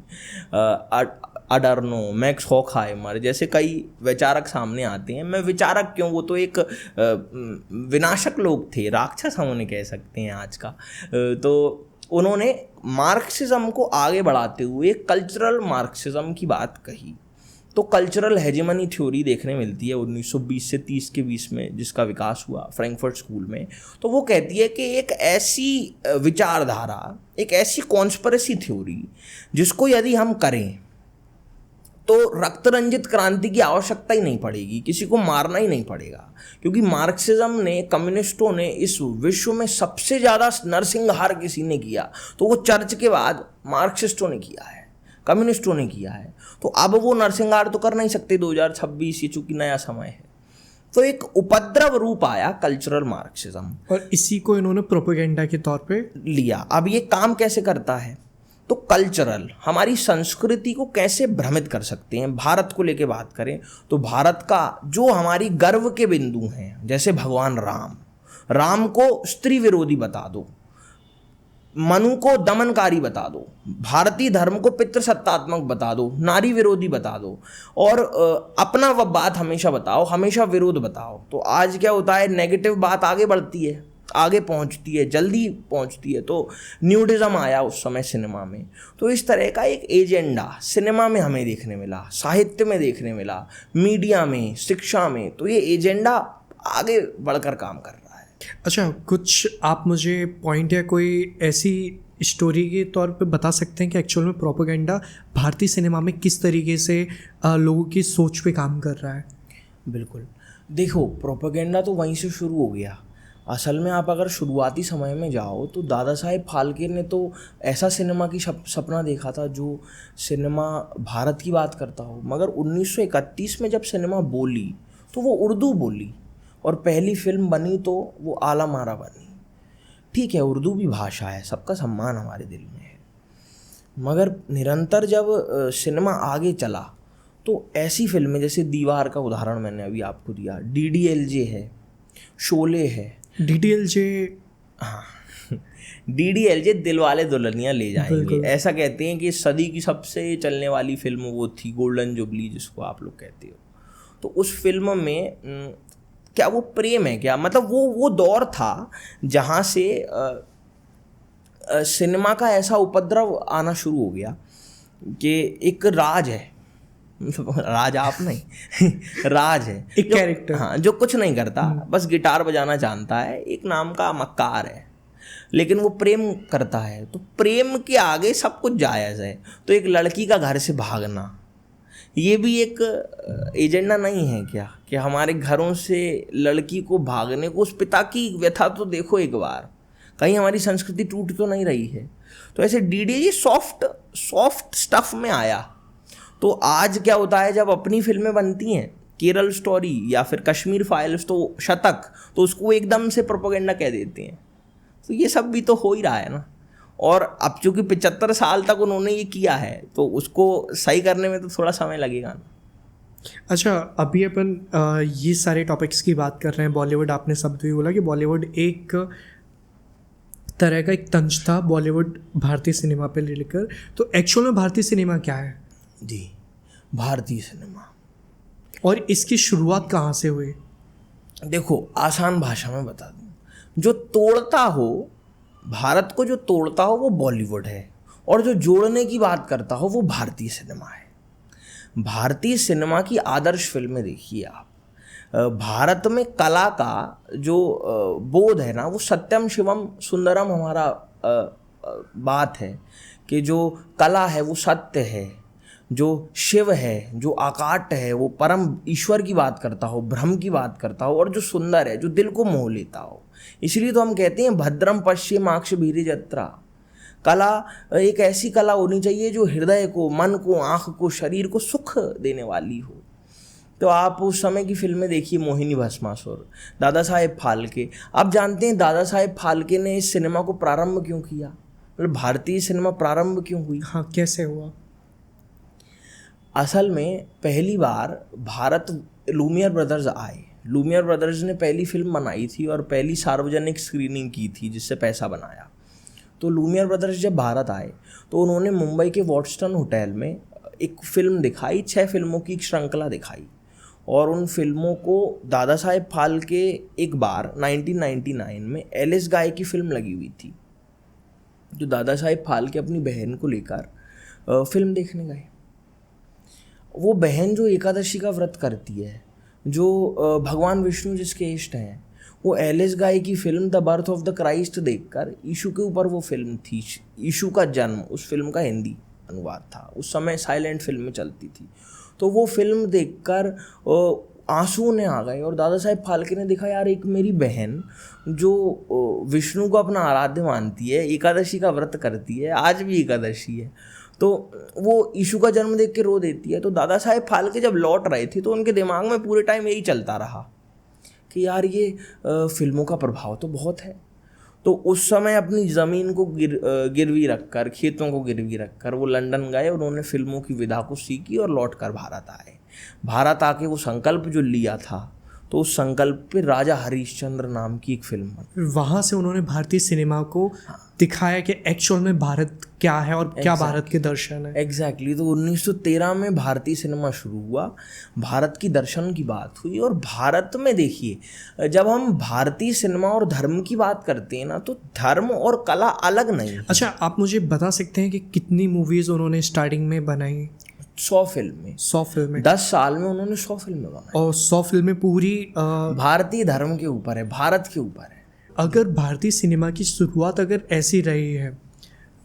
अडर्नो, मैक्स हॉकहाइमर जैसे कई विचारक सामने आते हैं। मैं विचारक क्यों, वो तो एक विनाशक लोग थे, राक्षस हम उन्हें कह सकते हैं आज का। तो उन्होंने मार्क्सिज्म को आगे बढ़ाते हुए कल्चरल मार्क्सिज्म की बात कही। तो कल्चरल हेजेमनी थ्योरी देखने मिलती है 1920 से 30 के बीच में, जिसका विकास हुआ फ्रैंकफर्ट स्कूल में। तो वो कहती है कि एक ऐसी विचारधारा, एक ऐसी कॉन्स्पिरेसी थ्योरी जिसको यदि हम करें तो रक्त रंजित क्रांति की आवश्यकता ही नहीं पड़ेगी, किसी को मारना ही नहीं पड़ेगा। क्योंकि मार्क्सिज्म ने, कम्युनिस्टों ने इस विश्व में सबसे ज़्यादा नरसंहार किसी ने किया तो वो चर्च के बाद मार्क्सिस्टों ने किया है, कम्युनिस्टों ने किया है। तो अब वो नरसंहार तो कर नहीं सकते 2026, ये चूंकि नया समय है। तो एक उपद्रव रूप आया कल्चरल मार्क्सिज्म, और इसी को इन्होंने प्रोपेगेंडा के तौर पे लिया। अब ये काम कैसे करता है? तो कल्चरल हमारी संस्कृति को कैसे भ्रमित कर सकते हैं? भारत को लेके बात करें तो भारत का जो हमारी गर्व के बिंदु हैं, जैसे भगवान राम को स्त्री विरोधी बता दो, मनु को दमनकारी बता दो, भारतीय धर्म को पितृसत्तात्मक बता दो, नारी विरोधी बता दो, और अपना वह बात हमेशा बताओ, हमेशा विरोध बताओ। तो आज क्या होता है, नेगेटिव बात आगे बढ़ती है, आगे पहुंचती है, जल्दी पहुंचती है। तो न्यूडिज्म आया उस समय सिनेमा में। तो इस तरह का एक एजेंडा सिनेमा में हमें देखने मिला, साहित्य में देखने मिला, मीडिया में, शिक्षा में। तो ये एजेंडा आगे बढ़कर काम कर रहा है। अच्छा, कुछ आप मुझे पॉइंट या कोई ऐसी स्टोरी के तौर पे बता सकते हैं कि एक्चुअल में प्रोपेगेंडा भारतीय सिनेमा में किस तरीके से लोगों की सोच पे काम कर रहा है? बिल्कुल, देखो प्रोपेगेंडा तो वहीं से शुरू हो गया। असल में आप अगर शुरुआती समय में जाओ तो दादा साहेब फाल्के ने तो ऐसा सिनेमा की सपना देखा था जो सिनेमा भारत की बात करता हो। मगर 1931 में जब सिनेमा बोली तो वो उर्दू बोली, और पहली फिल्म बनी तो वो आला मारा बनी। ठीक है, उर्दू भी भाषा है, सबका सम्मान हमारे दिल में है। मगर निरंतर जब सिनेमा आगे चला तो ऐसी फिल्में, जैसे दीवार का उदाहरण मैंने अभी आपको दिया, DDLJ है, शोले है। DDLJ, हाँ DDLJ दिलवाले दुल्हनिया ले जाएंगे, ऐसा कहते हैं कि सदी की सबसे चलने वाली फिल्म वो थी, गोल्डन जुबली जिसको आप लोग कहते हो। तो उस फिल्म में क्या वो प्रेम है क्या, मतलब वो दौर था जहाँ से सिनेमा का ऐसा उपद्रव आना शुरू हो गया कि एक राज है, राज आप नहीं राज है, एक कैरेक्टर, हाँ, जो कुछ नहीं करता, बस गिटार बजाना जानता है, एक नाम का मक्कार है, लेकिन वो प्रेम करता है। तो प्रेम के आगे सब कुछ जायज़ है। तो एक लड़की का घर से भागना, ये भी एक एजेंडा नहीं है क्या, कि हमारे घरों से लड़की को भागने को, उस पिता की व्यथा तो देखो एक बार, कहीं हमारी संस्कृति टूट तो नहीं रही है। तो ऐसे DDLJ सॉफ्ट स्टफ में आया। तो आज क्या होता है, जब अपनी फिल्में बनती हैं केरल स्टोरी या फिर कश्मीर फाइल्स तो शतक, तो उसको एकदम से प्रोपेगेंडा कह देते हैं। तो ये सब भी तो हो ही रहा है ना। और अब चूंकि 75 साल तक उन्होंने ये किया है तो उसको सही करने में तो थोड़ा समय लगेगा ना। अच्छा, अभी अपन ये सारे टॉपिक्स की बात कर रहे हैं। बॉलीवुड, आपने शब्द भी बोला कि बॉलीवुड एक तरह का एक तंज था बॉलीवुड भारतीय सिनेमा पे लेकर। तो एक्चुअल में भारतीय सिनेमा क्या है? जी, भारतीय सिनेमा और इसकी शुरुआत कहाँ से हुई? देखो, आसान भाषा में बता दूं, जो तोड़ता हो भारत को, जो तोड़ता हो वो बॉलीवुड है, और जो जोड़ने की बात करता हो वो भारतीय सिनेमा है। भारतीय सिनेमा की आदर्श फिल्में देखिए आप। भारत में कला का जो बोध है ना, वो सत्यम शिवम सुंदरम हमारा बात है कि जो कला है वो सत्य है, जो शिव है, जो आकाट है, वो परम ईश्वर की बात करता हो, ब्रह्म की बात करता हो, और जो सुंदर है, जो दिल को मोह लेता हो। इसलिए तो हम कहते हैं भद्रम पश्चिमाक्ष भीरी जत्रा। कला एक ऐसी कला होनी चाहिए जो हृदय को, मन को, आँख को, शरीर को सुख देने वाली हो। तो आप उस समय की फिल्में देखिए, मोहिनी भस्मासुर, दादा साहेब फाल्के। आप जानते हैं दादा साहेब फाल्के ने इस सिनेमा को प्रारंभ क्यों किया, मतलब भारतीय सिनेमा प्रारंभ क्यों हुई? हाँ, कैसे हुआ? असल में पहली बार भारत लूमियर ब्रदर्स आए। लूमियर ब्रदर्स ने पहली फिल्म बनाई थी और पहली सार्वजनिक स्क्रीनिंग की थी जिससे पैसा बनाया। तो लूमियर ब्रदर्स जब भारत आए तो उन्होंने मुंबई के वॉटस्टन होटल में एक फिल्म दिखाई, 6 फिल्मों की एक श्रृंखला दिखाई। और उन फिल्मों को दादा साहेब फाल्के एक बार 1999 में एलिस गाय की फिल्म लगी हुई थी, जो दादा साहेब फाल्के अपनी बहन को लेकर फिल्म देखने गए। वो बहन जो एकादशी का व्रत करती है, जो भगवान विष्णु जिसके इष्ट हैं, वो एलिस गाय की film the birth of the Christ देखकर, यीशु के ऊपर वो फिल्म थी, यीशु का जन्म, उस फिल्म का हिंदी अनुवाद था। उस समय साइलेंट फिल्में चलती थी। तो वो फिल्म देखकर आंसू ने आ गए और दादा साहेब फाल्के ने देखा, यार एक मेरी बहन जो विष्णु को अपना आराध्य मानती है, एकादशी का व्रत करती है, आज भी एकादशी है, तो वो यीशु का जन्म देख के रो देती है। तो दादा साहेब फाल्के जब लौट रहे थे तो उनके दिमाग में पूरे टाइम यही चलता रहा कि यार ये फिल्मों का प्रभाव तो बहुत है। तो उस समय अपनी ज़मीन को गिरवी रखकर, खेतों को गिरवी रखकर वो लंदन गए। उन्होंने फिल्मों की विधा को सीखी और लौटकर भारत आए। भारत आके वो संकल्प जो लिया था, तो उस संकल्प पे राजा हरिश्चंद्र नाम की एक फिल्म बनी। वहाँ से उन्होंने भारतीय सिनेमा को दिखाया कि एक्चुअल में भारत क्या है और क्या भारत के दर्शन है। एग्जैक्टली। तो 1913 में भारतीय सिनेमा शुरू हुआ, भारत की दर्शन की बात हुई। और भारत में देखिए, जब हम भारतीय सिनेमा और धर्म की बात करते हैं ना, तो धर्म और कला अलग नहीं है। अच्छा, आप मुझे बता सकते हैं कि कितनी मूवीज़ उन्होंने स्टार्टिंग में बनाई? 100 फिल्में। 100 फिल्में? 10 साल में उन्होंने 100 फिल्में बनाई। और 100 फिल्में पूरी भारतीय धर्म के ऊपर है, भारत के ऊपर है। अगर भारतीय सिनेमा की शुरुआत अगर ऐसी रही है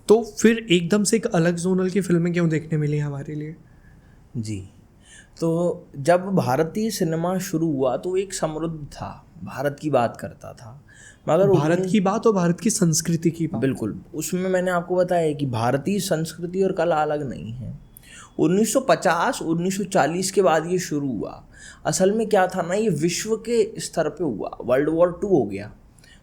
तो फिर एकदम से एक अलग जोनल की फिल्में क्यों देखने मिली हमारे लिए? जी, तो जब भारतीय सिनेमा शुरू हुआ तो एक समृद्ध था, भारत की बात करता था, मगर भारत की बात और भारत की संस्कृति की बात। बिल्कुल। उसमें मैंने आपको बताया कि भारतीय संस्कृति और कला अलग नहीं है। 1950 1940 के बाद ये शुरू हुआ। असल में क्या था ना, ये विश्व के स्तर पे हुआ। वर्ल्ड वॉर 2 हो गया।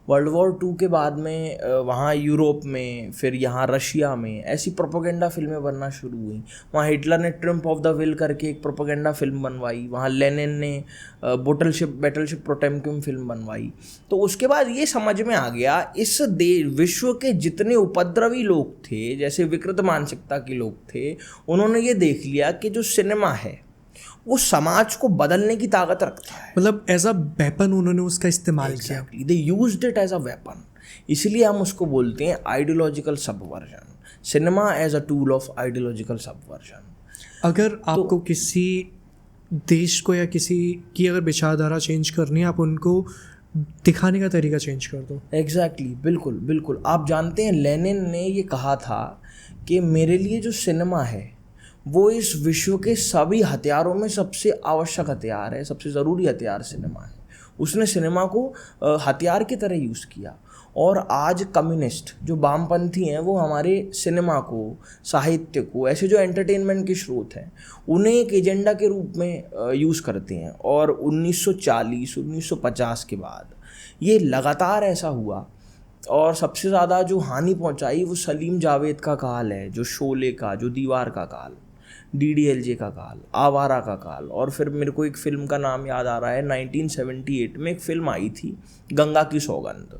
वर्ल्ड वॉर 2 के बाद में वहाँ यूरोप में, फिर यहाँ रशिया में ऐसी प्रोपेगेंडा फिल्में बनना शुरू हुई। वहाँ हिटलर ने ट्रिम्प ऑफ द विल करके एक प्रोपेगेंडा फिल्म बनवाई। वहाँ लेनिन ने बैटलशिप पोटेमकिन फिल्म बनवाई। तो उसके बाद ये समझ में आ गया, इस विश्व के जितने उपद्रवी लोग थे, जैसे विकृत मानसिकता के लोग थे, उन्होंने ये देख लिया कि जो सिनेमा है वो समाज को बदलने की ताकत रखता है। मतलब एज अ वेपन उन्होंने उसका इस्तेमाल किया। They used it as a weapon. इसलिए हम उसको बोलते हैं ideological subversion. Cinema as a tool of ideological subversion. अगर आपको किसी देश को या किसी की अगर विचारधारा चेंज करनी है, आप उनको दिखाने का तरीका चेंज कर दो। एग्जैक्टली, बिल्कुल बिल्कुल। आप जानते हैं लेनिन ने ये कहा था कि मेरे लिए जो सिनेमा है वो इस विश्व के सभी हथियारों में सबसे आवश्यक हथियार है, सबसे ज़रूरी हथियार सिनेमा है। उसने सिनेमा को हथियार की तरह यूज़ किया। और आज कम्युनिस्ट जो वामपंथी हैं वो हमारे सिनेमा को, साहित्य को, ऐसे जो एंटरटेनमेंट के स्रोत हैं उन्हें एक एजेंडा के रूप में यूज़ करते हैं। और 1940-1950 के बाद ये लगातार ऐसा हुआ। और सबसे ज़्यादा जो हानि पहुंचाई वो सलीम जावेद का काल है, जो शोले का, जो दीवार का काल, DDLJ का काल, आवारा का काल। और फिर मेरे को एक फ़िल्म का नाम याद आ रहा है, 1978 में एक फ़िल्म आई थी गंगा की सौगंध।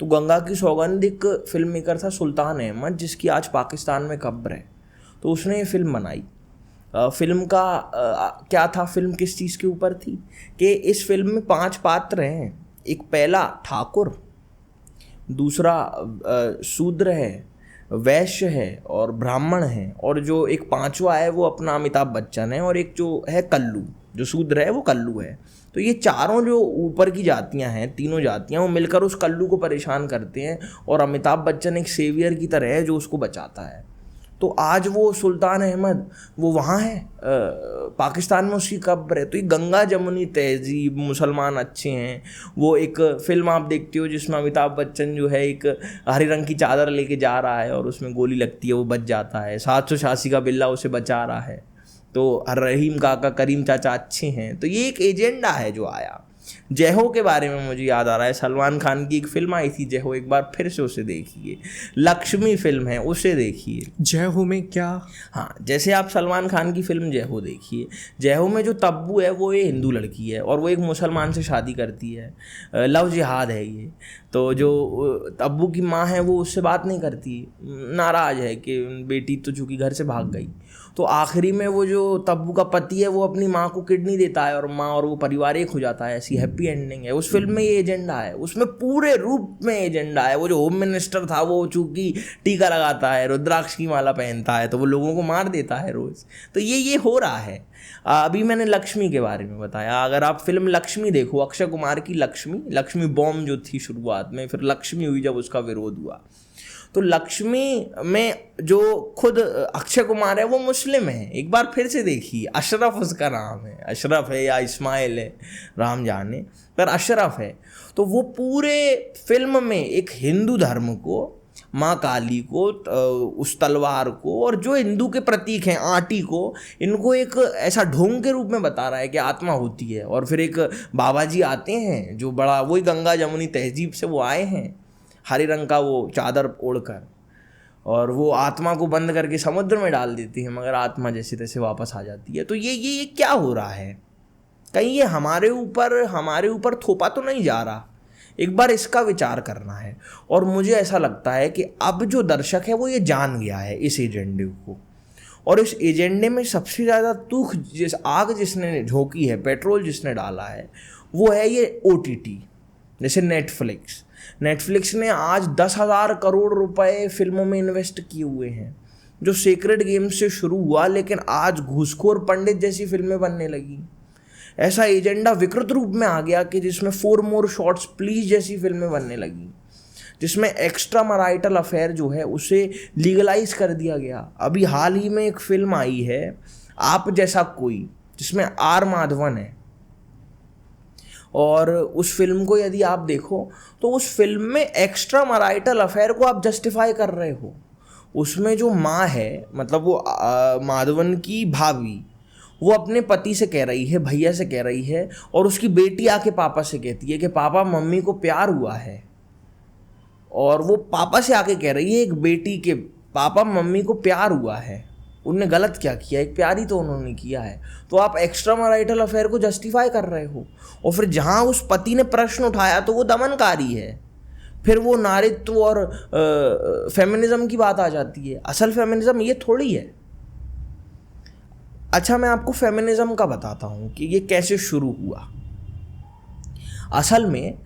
तो गंगा की सौगंध एक फिल्म मेकर था सुल्तान अहमद, जिसकी आज पाकिस्तान में कब्र है। तो उसने ये फिल्म बनाई। फिल्म का क्या था, फिल्म किस चीज़ के ऊपर थी कि इस फिल्म में 5 पात्र हैं। एक पहला ठाकुर, दूसरा शूद्र है, वैश्य है और ब्राह्मण है, और जो एक 5वां है वो अपना अमिताभ बच्चन है, और एक जो है कल्लू, जो शूद्र है वो कल्लू है। तो ये चारों जो ऊपर की जातियां हैं, तीनों जातियां, वो मिलकर उस कल्लू को परेशान करते हैं, और अमिताभ बच्चन एक सेवियर की तरह है जो उसको बचाता है। तो आज वो सुल्तान अहमद वो वहाँ है, पाकिस्तान में उसकी कब्र है। तो ये गंगा जमुनी तहजीब, मुसलमान अच्छे हैं, वो एक फ़िल्म आप देखते हो जिसमें अमिताभ बच्चन जो है एक हरे रंग की चादर लेके जा रहा है और उसमें गोली लगती है, वो बच जाता है। 786 का बिल्ला उसे बचा रहा है। तो रहीम काका, करीम चाचा अच्छे हैं। तो ये एक एजेंडा है जो आया। जय हो के बारे में मुझे याद आ रहा है, सलमान खान की एक फिल्म आई थी जय हो, एक बार फिर से उसे देखिए। लक्ष्मी फिल्म है, उसे देखिए। जय हो में क्या? हाँ, जैसे आप सलमान खान की फिल्म जय हो देखिए। जय हो में जो तब्बू है वो ये हिंदू लड़की है और वो एक मुसलमान से शादी करती है। लव जिहाद है ये। तो जो तब्बू की माँ है वो उससे बात नहीं करती, नाराज़ है कि बेटी तो चूँकि घर से भाग गई। तो आखिरी में वो जो तब्बू का पति है वो अपनी माँ को किडनी देता है और माँ और वो परिवार एक हो जाता है। ऐसी हैप्पी एंडिंग है उस फिल्म में। ये एजेंडा है उसमें, पूरे रूप में एजेंडा है। वो जो होम मिनिस्टर था वो चूँकि टीका लगाता है, रुद्राक्ष की माला पहनता है, तो वो लोगों को मार देता है रोज़। तो ये हो रहा है। अभी मैंने लक्ष्मी के बारे में बताया। अगर आप फिल्म लक्ष्मी देखो, अक्षय कुमार की लक्ष्मी बॉम्ब जो थी शुरुआत में, फिर लक्ष्मी हुई जब उसका विरोध हुआ। तो लक्ष्मी में जो खुद अक्षय कुमार है वो मुस्लिम है। एक बार फिर से देखिए, अशरफ उसका नाम है, अशरफ है या इस्माइल है, राम जाने, पर अशरफ है। तो वो पूरे फिल्म में एक हिंदू धर्म को, माँ काली को, उस तलवार को और जो हिंदू के प्रतीक हैं आटी को, इनको एक ऐसा ढोंग के रूप में बता रहा है कि आत्मा होती है। और फिर एक बाबा जी आते हैं जो बड़ा, वही गंगा जमुनी तहजीब से वो आए हैं, हरे रंग का वो चादर ओढ़कर, और वो आत्मा को बंद करके समुद्र में डाल देती है, मगर आत्मा जैसे तैसे वापस आ जाती है। तो ये क्या हो रहा है? कहीं ये हमारे ऊपर थोपा तो नहीं जा रहा? एक बार इसका विचार करना है। और मुझे ऐसा लगता है कि अब जो दर्शक है वो ये जान गया है इस एजेंडे को, और इस एजेंडे में सबसे ज़्यादा आग जिसने झोंकी है, पेट्रोल जिसने डाला है, वो है ये OTT। जैसे नेटफ्लिक्स ने आज 10,000 करोड़ रुपए फिल्मों में इन्वेस्ट किए हुए हैं, जो सेक्रेड गेम से शुरू हुआ लेकिन आज घूसखोर पंडित जैसी फिल्में बनने लगी। ऐसा एजेंडा विकृत रूप में आ गया कि जिसमें 4 मोर शॉट्स प्लीज जैसी फिल्में बनने लगी, जिसमें एक्स्ट्रा मैरिटल अफेयर जो है उसे लीगलाइज कर दिया गया। अभी हाल ही में एक फिल्म आई है आप जैसा कोई, जिसमें R माधवन है, और उस फिल्म को यदि आप देखो तो उस फिल्म में एक्स्ट्रा मैरिटल अफेयर को आप जस्टिफाई कर रहे हो। उसमें जो माँ है, मतलब वो माधवन की भाभी, वो अपने पति से कह रही है, भैया से कह रही है, और उसकी बेटी आके पापा से कहती है कि पापा मम्मी को प्यार हुआ है। और वो पापा से आके कह रही है एक बेटी के, पापा मम्मी को प्यार हुआ है। उनने गलत क्या किया? एक प्यार ही तो उन्होंने किया है। तो आप एक्स्ट्रा मैरिटल अफेयर को जस्टिफाई कर रहे हो। और फिर जहाँ उस पति ने प्रश्न उठाया तो वो दमनकारी है। फिर वो नारीत्व और फेमिनिज्म की बात आ जाती है। असल फेमिनिज्म ये थोड़ी है। अच्छा, मैं आपको फेमिनिज्म का बताता हूँ कि ये कैसे शुरू हुआ। असल में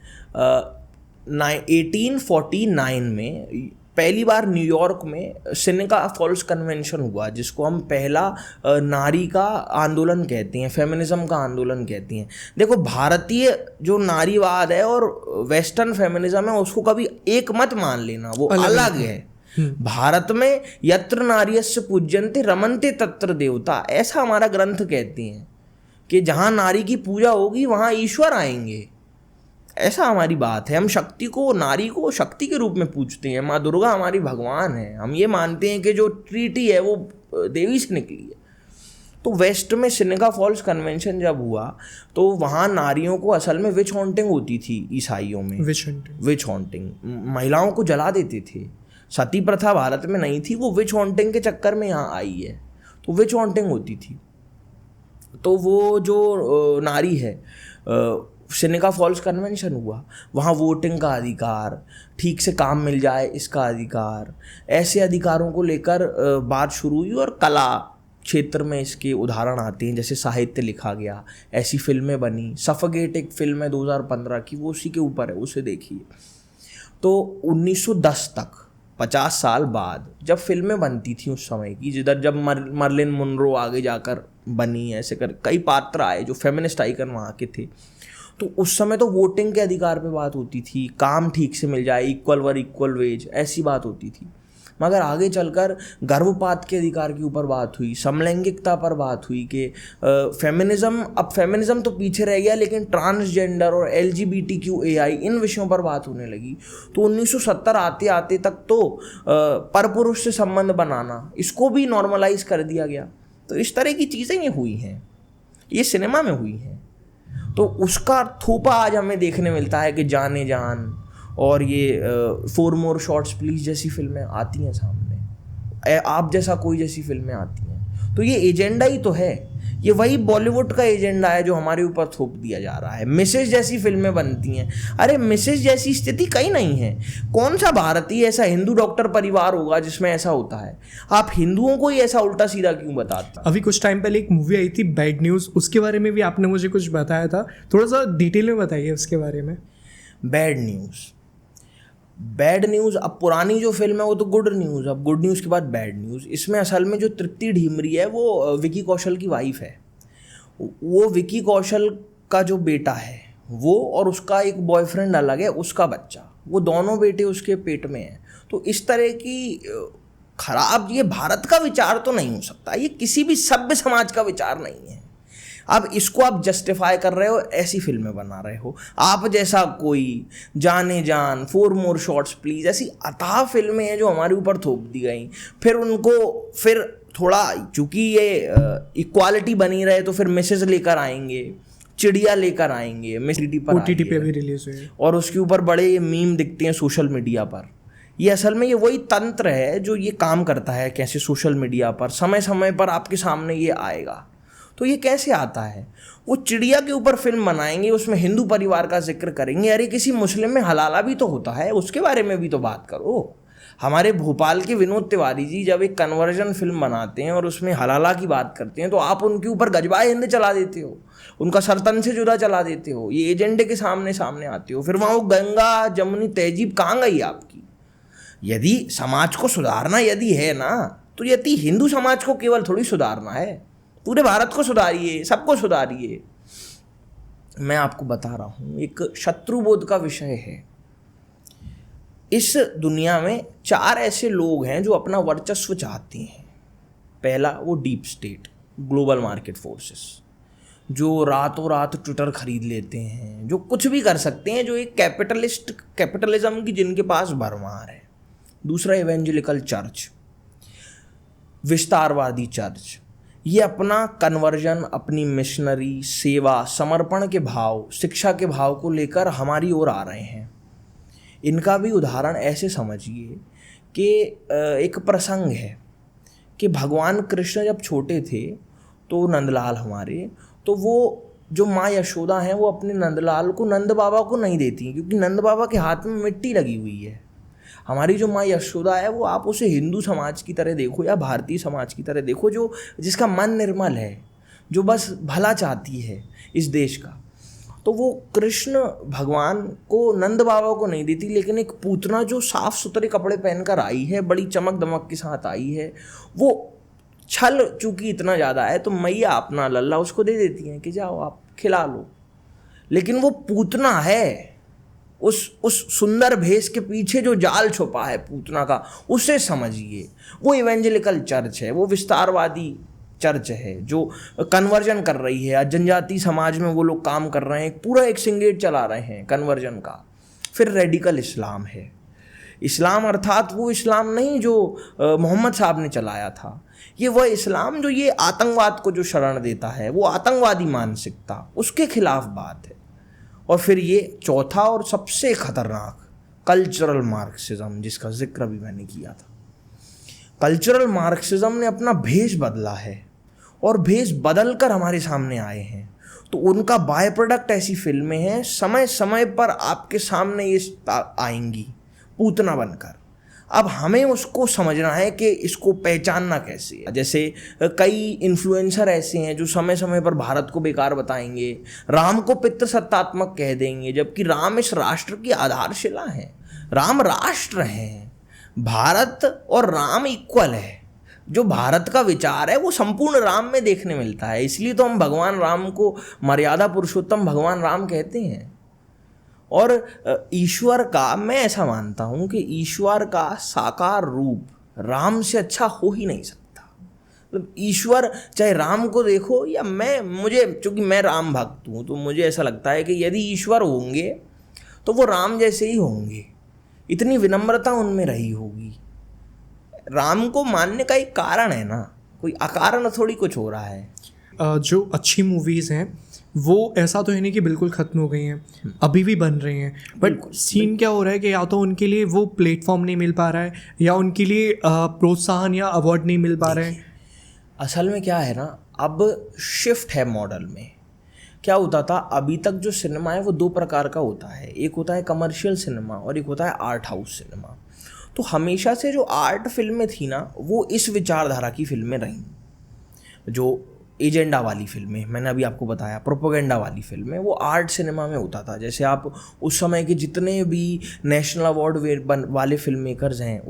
1849 में पहली बार न्यूयॉर्क में सेनेका फॉल्स कन्वेंशन हुआ, जिसको हम पहला नारी का आंदोलन कहते हैं, फेमिनिज्म का आंदोलन कहते हैं। देखो, भारतीय जो नारीवाद है और वेस्टर्न फेमिनिज्म है उसको कभी एक मत मान लेना, वो अलग है। भारत में यत्र नार्यस्य पूज्यन्ते रमन्ते तत्र देवता, ऐसा हमारा ग्रंथ कहते हैं कि जहाँ नारी की पूजा होगी वहाँ ईश्वर आएंगे। ऐसा हमारी बात है। हम शक्ति को, नारी को शक्ति के रूप में पूजते हैं। माँ दुर्गा हमारी भगवान है। हम ये मानते हैं कि जो ट्रीटी है वो देवी से निकली है। तो वेस्ट में सिनेगा फॉल्स कन्वेंशन जब हुआ तो वहाँ नारियों को असल में विच हॉन्टिंग होती थी ईसाइयों में। विच हॉन्टिंग, महिलाओं को जला देते थे। सती प्रथा भारत में नहीं थी, वो विच हॉन्टिंग के चक्कर में यहाँ आई है। तो विच हॉन्टिंग होती थी। तो वो जो नारी है, सिनेगा फॉल्स कन्वेंशन हुआ, वहाँ वोटिंग का अधिकार, ठीक से काम मिल जाए इसका अधिकार, ऐसे अधिकारों को लेकर बात शुरू हुई। और कला क्षेत्र में इसके उदाहरण आते हैं, जैसे साहित्य लिखा गया, ऐसी फिल्में बनी। सफोगेट एक फिल्म है 2015 की, वो उसी के ऊपर है, उसे देखिए। तो 1910 तक, 50 साल बाद जब फिल्में बनती थी उस समय की, जिधर जब मर्लिन मुनरो आगे जाकर बनी, ऐसे कर कई पात्र आए जो फेमिनिस्ट आइकन वहाँ के थे। तो उस समय तो वोटिंग के अधिकार पे बात होती थी, काम ठीक से मिल जाए, इक्वल वर्क इक्वल वेज, ऐसी बात होती थी। मगर आगे चलकर गर्भपात के अधिकार के ऊपर बात हुई, समलैंगिकता पर बात हुई कि फेमिनिज्म, अब फेमिनिज्म तो पीछे रह गया, लेकिन ट्रांसजेंडर और LGBTQAI इन विषयों पर बात होने लगी। तो 1970 आते आते तक तो परपुरुष से संबंध बनाना, इसको भी नॉर्मलाइज कर दिया गया। तो इस तरह की चीज़ें ये हुई हैं, ये सिनेमा में हुई हैं। तो उसका थोपा आज हमें देखने मिलता है कि जाने जान और ये 4 मोर शॉट्स प्लीज जैसी फिल्में आती हैं सामने, आप जैसा कोई जैसी फिल्में आती हैं। तो ये एजेंडा ही तो है, ये वही बॉलीवुड का एजेंडा है जो हमारे ऊपर थोप दिया जा रहा है। मिसेज जैसी फिल्में बनती हैं। अरे मिसेज जैसी स्थिति कहीं नहीं है। कौन सा भारतीय ऐसा हिंदू डॉक्टर परिवार होगा जिसमें ऐसा होता है? आप हिंदुओं को ही ऐसा उल्टा सीधा क्यों बताते? अभी कुछ टाइम पहले एक मूवी आई थी बैड न्यूज़, उसके बारे में भी आपने मुझे कुछ बताया था, थोड़ा सा डिटेल में बताइए उसके बारे में। बैड न्यूज़, अब पुरानी जो फिल्म है वो तो गुड न्यूज़, अब गुड न्यूज़ के बाद बैड न्यूज़। इसमें असल में जो तृप्ति ढीमरी है वो विकी कौशल की वाइफ है। वो विकी कौशल का जो बेटा है वो, और उसका एक बॉयफ्रेंड अलग है, उसका बच्चा, वो दोनों बेटे उसके पेट में हैं। तो इस तरह की खराब, ये भारत का विचार तो नहीं हो सकता, ये किसी भी सभ्य समाज का विचार नहीं है। अब इसको आप जस्टिफाई कर रहे हो, ऐसी फिल्में बना रहे हो। आप जैसा कोई, जाने जान, 4 मोर शॉट्स प्लीज, ऐसी अथाह फिल्में हैं जो हमारे ऊपर थोप दी गई। फिर उनको फिर थोड़ा, चूंकि ये इक्वालिटी बनी रहे, तो फिर मिसेज लेकर आएंगे, चिड़िया लेकर आएंगे, OTT पे भी रिलीज हुई, और उसके ऊपर बड़े मीम दिखते हैं सोशल मीडिया पर। ये असल में ये वही तंत्र है जो ये काम करता है, कैसे सोशल मीडिया पर समय समय पर आपके सामने ये आएगा। तो ये कैसे आता है? वो चिड़िया के ऊपर फिल्म बनाएंगे, उसमें हिंदू परिवार का जिक्र करेंगे। अरे किसी मुस्लिम में हलाला भी तो होता है, उसके बारे में भी तो बात करो। हमारे भोपाल के विनोद तिवारी जी जब एक कन्वर्जन फिल्म बनाते हैं और उसमें हलाला की बात करते हैं, तो आप उनके ऊपर गजबाए हिंद चला देते हो, उनका सरतन से जुदा चला देते हो, ये एजेंडे के सामने आते हो। फिर वहाँ वो गंगा जमुनी तहजीब कहाँ गई आपकी? यदि समाज को सुधारना यदि है ना, तो यदि हिंदू समाज को केवल थोड़ी सुधारना है, पूरे भारत को सुधारिए, सबको सुधारिए। मैं आपको बता रहा हूँ, एक शत्रुबोध का विषय है। इस दुनिया में 4 ऐसे लोग हैं जो अपना वर्चस्व चाहते हैं। पहला, वो deep state, global market forces, जो रातों रात ट्विटर खरीद लेते हैं, जो कुछ भी कर सकते हैं, जो एक कैपिटलिज्म की जिनके पास भरमार है। दूसरा, इवेंजेलिकल चर्च, विस्तारवादी चर्च, ये अपना कन्वर्जन, अपनी मिशनरी, सेवा, समर्पण के भाव, शिक्षा के भाव को लेकर हमारी ओर आ रहे हैं। इनका भी उदाहरण ऐसे समझिए कि एक प्रसंग है कि भगवान कृष्ण जब छोटे थे तो नंदलाल हमारे, तो वो जो माँ यशोदा हैं वो अपने नंदलाल को नंद बाबा को नहीं देती, क्योंकि नंद बाबा के हाथ में मिट्टी लगी हुई है। हमारी जो माँ यशोदा है वो, आप उसे हिंदू समाज की तरह देखो या भारतीय समाज की तरह देखो, जो जिसका मन निर्मल है, जो बस भला चाहती है इस देश का। तो वो कृष्ण भगवान को नंद बाबा को नहीं देती, लेकिन एक पूतना जो साफ सुथरे कपड़े पहनकर आई है, बड़ी चमक दमक के साथ आई है, वो छल चूंकि इतना ज़्यादा है तो मैया अपना लल्ला उसको दे देती हैं कि जाओ आप खिला लो। लेकिन वो पूतना है, उस सुंदर भेष के पीछे जो जाल छुपा है पूतना का, उसे समझिए। वो इवेंजेलिकल चर्च है, वो विस्तारवादी चर्च है जो कन्वर्जन कर रही है, जनजाति समाज में वो लोग काम कर रहे हैं, पूरा एक सिंगेट चला रहे हैं कन्वर्जन का। फिर रेडिकल इस्लाम है। इस्लाम अर्थात वो इस्लाम नहीं जो मोहम्मद साहब ने चलाया था, ये वह इस्लाम जो ये आतंकवाद को जो शरण देता है, वो आतंकवादी मानसिकता, उसके खिलाफ बात है। और फिर ये चौथा और सबसे खतरनाक कल्चरल मार्क्सिज्म, जिसका जिक्र भी मैंने किया था। कल्चरल मार्क्सिज्म ने अपना भेष बदला है और भेष बदल कर हमारे सामने आए हैं। तो उनका बाय प्रोडक्ट ऐसी फिल्में हैं, समय समय पर आपके सामने ये आएंगी पूतना बनकर। अब हमें उसको समझना है कि इसको पहचानना कैसे है। जैसे कई इन्फ्लुएंसर ऐसे हैं जो समय समय पर भारत को बेकार बताएंगे, राम को पितृसत्तात्मक कह देंगे, जबकि राम इस राष्ट्र की आधारशिला है। राम राष्ट्र हैं, भारत और राम इक्वल है। जो भारत का विचार है वो संपूर्ण राम में देखने मिलता है। इसलिए तो हम भगवान राम को मर्यादा पुरुषोत्तम भगवान राम कहते हैं। और ईश्वर का, मैं ऐसा मानता हूँ कि ईश्वर का साकार रूप राम से अच्छा हो ही नहीं सकता। मतलब ईश्वर, चाहे राम को देखो या चूँकि मैं राम भक्त हूँ, तो मुझे ऐसा लगता है कि यदि ईश्वर होंगे तो वो राम जैसे ही होंगे। इतनी विनम्रता उनमें रही होगी। राम को मानने का एक कारण है ना, कोई अकारण थोड़ी कुछ हो रहा है। जो अच्छी मूवीज़ हैं वो ऐसा तो है नहीं कि बिल्कुल ख़त्म हो गई हैं, अभी भी बन रही हैं, बट सीन क्या हो रहा है कि या तो उनके लिए वो प्लेटफॉर्म नहीं मिल पा रहा है या उनके लिए प्रोत्साहन या अवार्ड नहीं मिल पा रहे हैं। असल में क्या है ना, अब शिफ्ट है मॉडल में। क्या होता था, अभी तक जो सिनेमा है वो दो प्रकार का होता है। एक होता है कमर्शियल सिनेमा और एक होता है आर्ट हाउस सिनेमा। तो हमेशा से जो आर्ट फिल्में थी ना, वो इस विचारधारा की फिल्में रहीं। जो एजेंडा वाली फिल्में, मैंने अभी आपको बताया, प्रोपेगेंडा वाली फिल्में, वो आर्ट सिनेमा में होता था। जैसे आप उस समय के जितने भी नेशनल अवार्ड वाले फिल्म मेकर्स हैं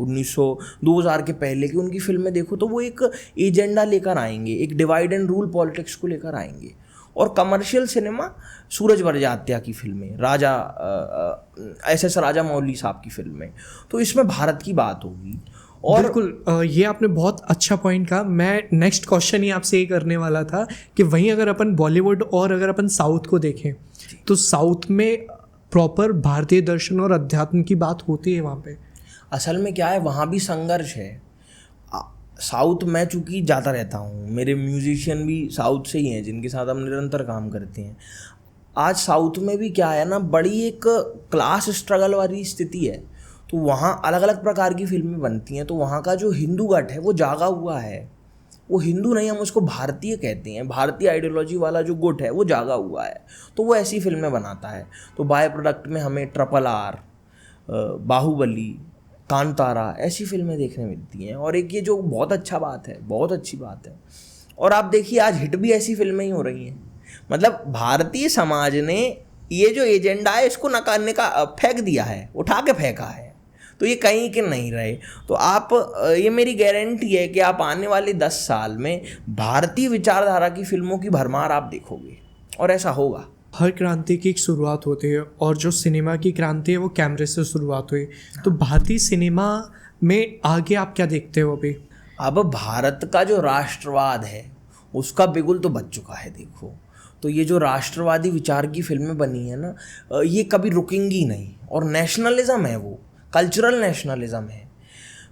2000 के पहले की, उनकी फिल्में देखो तो वो एक एजेंडा लेकर आएंगे, एक डिवाइड एंड रूल पॉलिटिक्स को लेकर आएंगे। और कमर्शियल सिनेमा, सूरज बड़जात्या की फिल्में, एस राजा मौली साहब की फिल्में, तो इसमें भारत की बात होगी। और बिल्कुल, ये आपने बहुत अच्छा पॉइंट कहा। मैं नेक्स्ट क्वेश्चन ही आपसे ये करने वाला था कि वहीं अगर अपन बॉलीवुड और अगर अपन साउथ को देखें तो साउथ में प्रॉपर भारतीय दर्शन और अध्यात्म की बात होती है वहाँ पे। असल में क्या है, वहाँ भी संघर्ष है। साउथ में चूँकि जाता रहता हूँ, मेरे म्यूजिशियन भी साउथ से ही हैं जिनके साथ हम निरंतर काम करते हैं। आज साउथ में भी क्या है ना, बड़ी एक क्लास स्ट्रगल वाली स्थिति है। तो वहाँ अलग अलग प्रकार की फिल्में बनती हैं। तो वहाँ का जो हिंदू गट है वो जागा हुआ है। वो हिंदू नहीं, हम उसको भारतीय कहते हैं। भारतीय आइडियोलॉजी वाला जो गुट है वो जागा हुआ है, तो वो ऐसी फिल्में बनाता है। तो बाय प्रोडक्ट में हमें RRR, बाहुबली, कांतारा, ऐसी फिल्में देखने मिलती हैं। और एक ये जो बहुत अच्छा बात है, बहुत अच्छी बात है। और आप देखिए आज हिट भी ऐसी फिल्में ही हो रही हैं। मतलब भारतीय समाज ने ये जो एजेंडा है इसको नकारने का फेंक दिया है, उठा के फेंका है, तो ये कहीं के नहीं रहे। तो आप, ये मेरी गारंटी है कि आप आने वाले 10 साल में भारतीय विचारधारा की फिल्मों की भरमार आप देखोगे, और ऐसा होगा। हर क्रांति की एक शुरुआत होती है और जो सिनेमा की क्रांति है वो कैमरे से शुरुआत हुई। तो भारतीय सिनेमा में आगे आप क्या देखते हो अभी? अब भारत का जो राष्ट्रवाद है उसका बिगुल तो बच चुका है। देखो, तो ये जो राष्ट्रवादी विचार की फिल्में बनी है ना, ये कभी रुकेंगी नहीं। और नेशनलिज्म है, वो कल्चरल नेशनलिज्म है।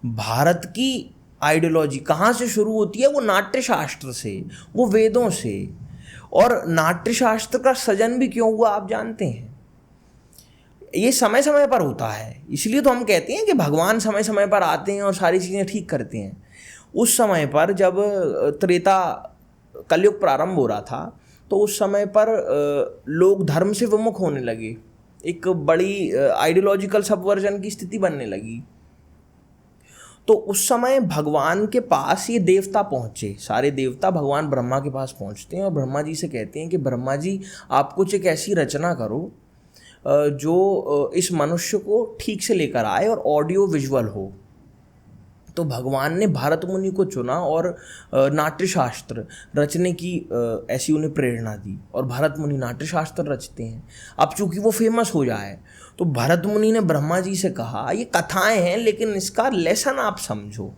भारत की आइडियोलॉजी कहाँ से शुरू होती है? वो नाट्यशास्त्र से, वो वेदों से। और नाट्यशास्त्र का सृजन भी क्यों हुआ आप जानते हैं? ये समय समय पर होता है। इसलिए तो हम कहते हैं कि भगवान समय समय पर आते हैं और सारी चीज़ें ठीक करते हैं। उस समय पर जब त्रेता कलयुग प्रारंभ हो रहा था, तो उस समय पर लोग धर्म से विमुख होने लगे, एक बड़ी आइडियोलॉजिकल सबवर्जन की स्थिति बनने लगी। तो उस समय भगवान के पास ये देवता पहुँचे, सारे देवता भगवान ब्रह्मा के पास पहुँचते हैं और ब्रह्मा जी से कहते हैं कि ब्रह्मा जी, आप कुछ एक ऐसी रचना करो जो इस मनुष्य को ठीक से लेकर आए और ऑडियो विजुअल हो। तो भगवान ने भारत मुनि को चुना और नाट्यशास्त्र रचने की ऐसी उन्हें प्रेरणा दी, और भरत मुनि नाट्यशास्त्र रचते हैं। अब चूंकि वो फेमस हो जाए, तो भरत मुनि ने ब्रह्मा जी से कहा, ये कथाएं हैं लेकिन इसका लेसन आप समझो।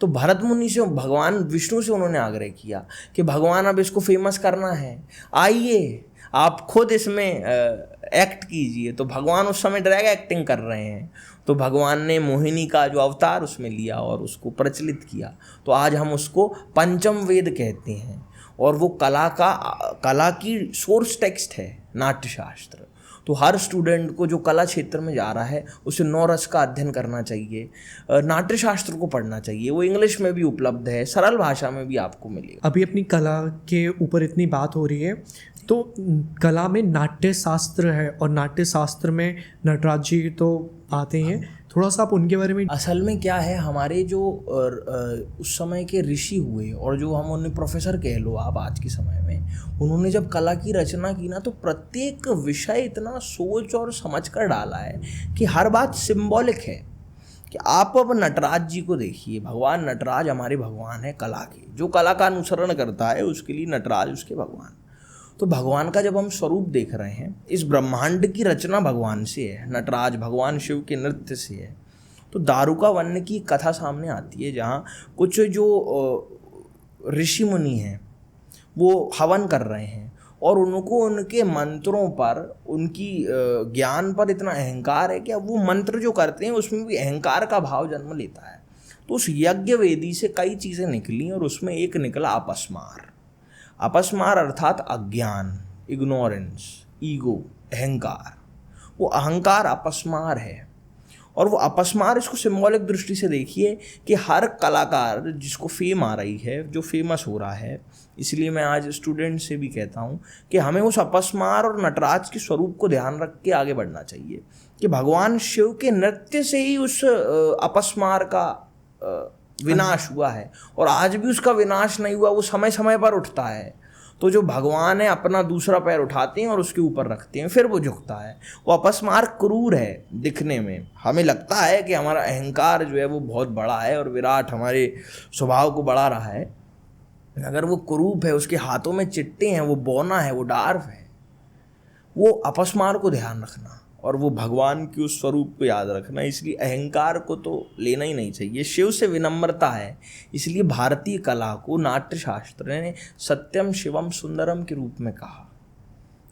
तो भरत मुनि से, भगवान विष्णु से उन्होंने आग्रह किया कि भगवान अब इसको फेमस करना है, आइए आप खुद इसमें एक्ट कीजिए। तो भगवान उस समय ड्रैग एक्टिंग कर रहे हैं, तो भगवान ने मोहिनी का जो अवतार उसमें लिया और उसको प्रचलित किया। तो आज हम उसको पंचम वेद कहते हैं, और वो कला की सोर्स टेक्स्ट है नाट्यशास्त्र। तो हर स्टूडेंट को जो कला क्षेत्र में जा रहा है उसे 9 रस का अध्ययन करना चाहिए, नाट्यशास्त्र को पढ़ना चाहिए। वो इंग्लिश में भी उपलब्ध है, सरल भाषा में भी आपको मिलेगा। अभी अपनी कला के ऊपर इतनी बात हो रही है, तो कला में नाट्य शास्त्र है, और नाट्य शास्त्र में नटराज जी तो आते हैं, थोड़ा सा आप उनके बारे में। असल में क्या है, हमारे जो उस समय के ऋषि हुए, और जो हम उन्हें प्रोफेसर कह लो आप आज के समय में, उन्होंने जब कला की रचना की ना, तो प्रत्येक विषय इतना सोच और समझ कर डाला है कि हर बात सिंबॉलिक है। कि आप अब नटराज जी को देखिए, भगवान नटराज हमारे भगवान है कला के, जो कला का अनुसरण करता है उसके लिए नटराज उसके भगवान। तो भगवान का जब हम स्वरूप देख रहे हैं, इस ब्रह्मांड की रचना भगवान से है, नटराज भगवान शिव के नृत्य से है। तो दारुका वन्य की कथा सामने आती है, जहाँ कुछ जो ऋषि मुनि हैं वो हवन कर रहे हैं, और उनको उनके मंत्रों पर, उनकी ज्ञान पर इतना अहंकार है कि अब वो मंत्र जो करते हैं उसमें भी अहंकार का भाव जन्म लेता है। तो उस यज्ञ वेदी से कई चीज़ें निकली, और उसमें एक निकला अपस्मार। अपस्मार अर्थात अज्ञान, इग्नोरेंस, ईगो, अहंकार। वो अहंकार अपस्मार है, और वो अपस्मार, इसको सिंबॉलिक दृष्टि से देखिए कि हर कलाकार जिसको फेम आ रही है, जो फेमस हो रहा है, इसलिए मैं आज स्टूडेंट से भी कहता हूँ कि हमें उस अपस्मार और नटराज के स्वरूप को ध्यान रख के आगे बढ़ना चाहिए कि भगवान शिव के नृत्य से ही उस अपस्मार का विनाश हुआ है, और आज भी उसका विनाश नहीं हुआ, वो समय समय पर उठता है। तो जो भगवान है अपना दूसरा पैर उठाते हैं और उसके ऊपर रखते हैं, फिर वो झुकता है। वो अपस्मार क्रूर है दिखने में, हमें लगता है कि हमारा अहंकार जो है वो बहुत बड़ा है और विराट हमारे स्वभाव को बढ़ा रहा है, अगर वो कुरूप है, उसके हाथों में चिट्टे हैं, वो बौना है, वो डार्व है। वो अपस्मार को ध्यान रखना और वो भगवान के उस स्वरूप को याद रखना। इसलिए अहंकार को तो लेना ही नहीं चाहिए। शिव से विनम्रता है, इसलिए भारतीय कला को नाट्यशास्त्र ने सत्यम शिवम सुंदरम के रूप में कहा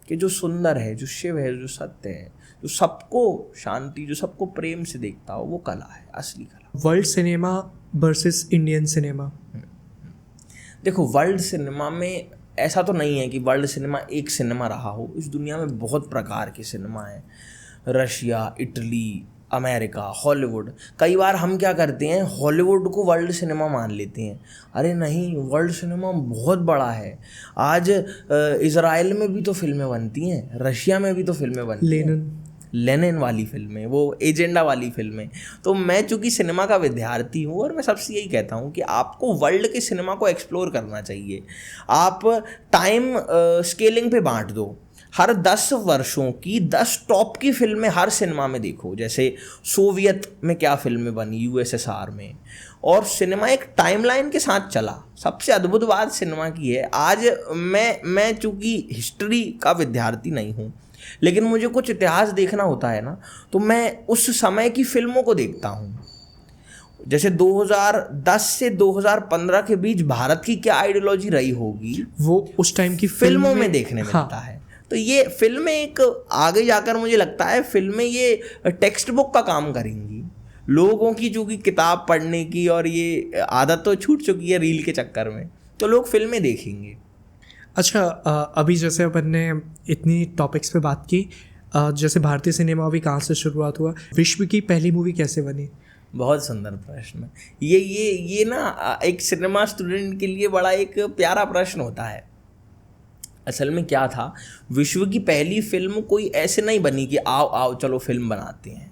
कि जो सुंदर है, जो शिव है, जो सत्य है, जो सबको शांति, जो सबको प्रेम से देखता हो, वो कला है, असली कला। World cinema versus Indian cinema. देखो, वर्ल्ड सिनेमा में ऐसा तो नहीं है कि वर्ल्ड सिनेमा एक सिनेमा रहा हो। इस दुनिया में बहुत प्रकार के सिनेमा हैं, रशिया, इटली, अमेरिका, हॉलीवुड। कई बार हम क्या करते हैं, हॉलीवुड को वर्ल्ड सिनेमा मान लेते हैं। अरे नहीं, वर्ल्ड सिनेमा बहुत बड़ा है। आज इज़राइल में भी तो फिल्में बनती हैं, रशिया में भी तो फिल्में बनती हैं, लेनिन वाली फिल्में, वो एजेंडा वाली फिल्में। तो मैं चूँकि सिनेमा का विद्यार्थी हूँ, और मैं सबसे यही कहता हूँ कि आपको वर्ल्ड के सिनेमा को एक्सप्लोर करना चाहिए। आप टाइम स्केलिंग पे बांट दो, हर 10 वर्षों की 10 टॉप की फिल्में हर सिनेमा में देखो। जैसे सोवियत में क्या फिल्में बनी, यूएसएसआर में, और सिनेमा एक टाइमलाइन के साथ चला। सबसे अद्भुत बात सिनेमा की है, आज मैं चूँकि हिस्ट्री का विद्यार्थी नहीं हूँ, लेकिन मुझे कुछ इतिहास देखना होता है ना, तो मैं उस समय की फिल्मों को देखता हूँ। जैसे 2010 से 2015 के बीच भारत की क्या आइडियोलॉजी रही होगी, वो उस टाइम की फिल्मों में देखने मिलता है। तो ये फिल्में एक आगे जाकर मुझे लगता है फिल्में ये टेक्स्ट बुक का काम करेंगी। लोगों की जो कि किताब पढ़ने की और ये आदत तो छूट चुकी है रील के चक्कर में, तो लोग फिल्में देखेंगे। अच्छा, अभी जैसे अपन ने इतनी टॉपिक्स पे बात की, जैसे भारतीय सिनेमा अभी कहाँ से शुरुआत हुआ, विश्व की पहली मूवी कैसे बनी? बहुत सुंदर प्रश्न। ये ना एक सिनेमा स्टूडेंट के लिए बड़ा एक प्यारा प्रश्न होता है। असल में क्या था, विश्व की पहली फिल्म कोई ऐसे नहीं बनी कि आओ चलो फिल्म बनाते हैं।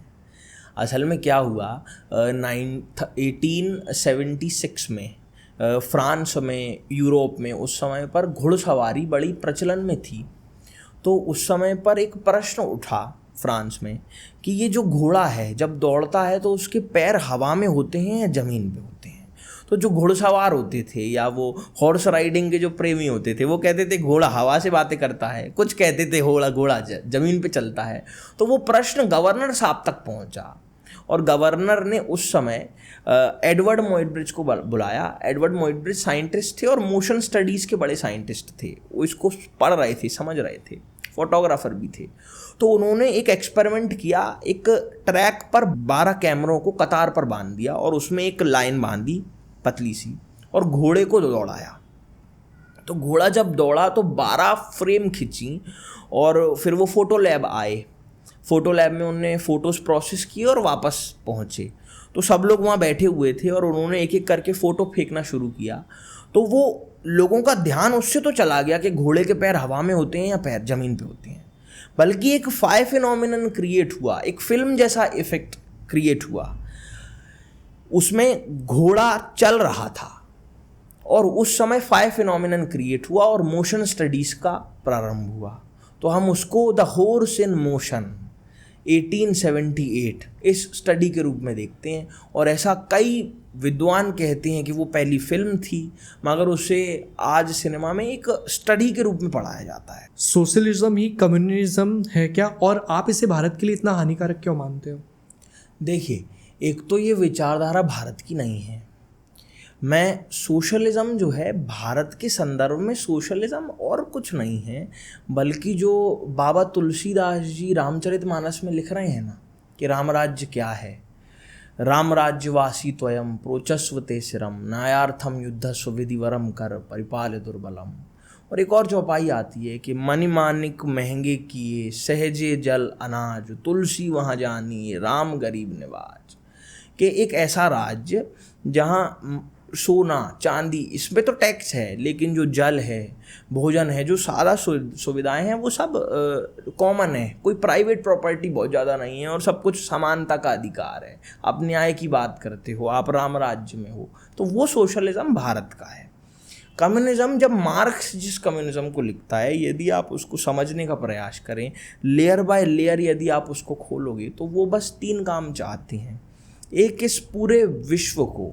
असल में क्या हुआ, 1876 में फ्रांस में, यूरोप में उस समय पर घुड़सवारी बड़ी प्रचलन में थी। तो उस समय पर एक प्रश्न उठा फ्रांस में कि ये जो घोड़ा है जब दौड़ता है तो उसके पैर हवा में होते हैं या ज़मीन पे होते हैं। तो जो घुड़सवार होते थे या वो हॉर्स राइडिंग के जो प्रेमी होते थे, वो कहते थे घोड़ा हवा से बातें करता है, कुछ कहते थे घोड़ा ज़मीन पे चलता है। तो वो प्रश्न गवर्नर साहब तक पहुंचा। और गवर्नर ने उस समय एडवर्ड मोइटब्रिज को बुलाया। एडवर्ड मोइटब्रिज साइंटिस्ट थे और मोशन स्टडीज़ के बड़े साइंटिस्ट थे, वो इसको पढ़ रहे थे, समझ रहे थे, फोटोग्राफर भी थे। तो उन्होंने एक एक्सपेरिमेंट किया, एक ट्रैक पर 12 कैमरों को कतार पर बांध दिया और उसमें एक लाइन बांधी पतली सी और घोड़े को दौड़ाया। तो घोड़ा जब दौड़ा तो 12 फ्रेम खींची और फिर वो फ़ोटो लैब आए। फ़ोटो लैब में उन्होंने फ़ोटोज़ प्रोसेस किए और वापस पहुँचे। तो सब लोग वहाँ बैठे हुए थे और उन्होंने एक एक करके फ़ोटो फेंकना शुरू किया। तो वो लोगों का ध्यान उससे तो चला गया कि घोड़े के पैर हवा में होते हैं या पैर ज़मीन पे होते हैं, बल्कि एक फायर फिनोमिनन क्रिएट हुआ, एक फिल्म जैसा इफेक्ट क्रिएट हुआ। उसमें घोड़ा चल रहा था और उस समय फायर फिनोमिनन क्रिएट हुआ और मोशन स्टडीज़ का प्रारंभ हुआ। तो हम उसको द हॉर्स इन मोशन 1878 इस स्टडी के रूप में देखते हैं। और ऐसा कई विद्वान कहते हैं कि वो पहली फिल्म थी, मगर उसे आज सिनेमा में एक स्टडी के रूप में पढ़ाया जाता है। सोशलिज्म ही कम्युनिज्म है क्या, और आप इसे भारत के लिए इतना हानिकारक क्यों मानते हो? देखिए, एक तो ये विचारधारा भारत की नहीं है। मैं सोशलिज़म जो है भारत के संदर्भ में सोशलिज़म और कुछ नहीं है, बल्कि जो बाबा तुलसीदास जी रामचरितमानस में लिख रहे हैं ना कि राम राज्य क्या है, राम राज्यवासी त्वयं प्रोचस्व ते शिरम न्यायार्थम युद्धस्व विधिवरम कर परिपाल दुर्बलम। और एक और चौपाई आती है कि मणिमाणिक महंगे किए सहजे जल अनाज तुलसी वहाँ जानी राम गरीब निवाज। कि एक ऐसा राज्य जहाँ सोना चांदी इसमें तो टैक्स है, लेकिन जो जल है, भोजन है, जो सादा सुविधाएं हैं वो सब कॉमन है, कोई प्राइवेट प्रॉपर्टी बहुत ज़्यादा नहीं है और सब कुछ समानता का अधिकार है। आप न्याय की बात करते हो, आप राम राज्य में हो, तो वो सोशलिज्म भारत का है। कम्युनिज्म, जब मार्क्स जिस कम्युनिज्म को लिखता है, यदि आप उसको समझने का प्रयास करें, लेयर बाय लेयर यदि आप उसको खोलोगे, तो वो बस 3 काम चाहते हैं। एक, इस पूरे विश्व को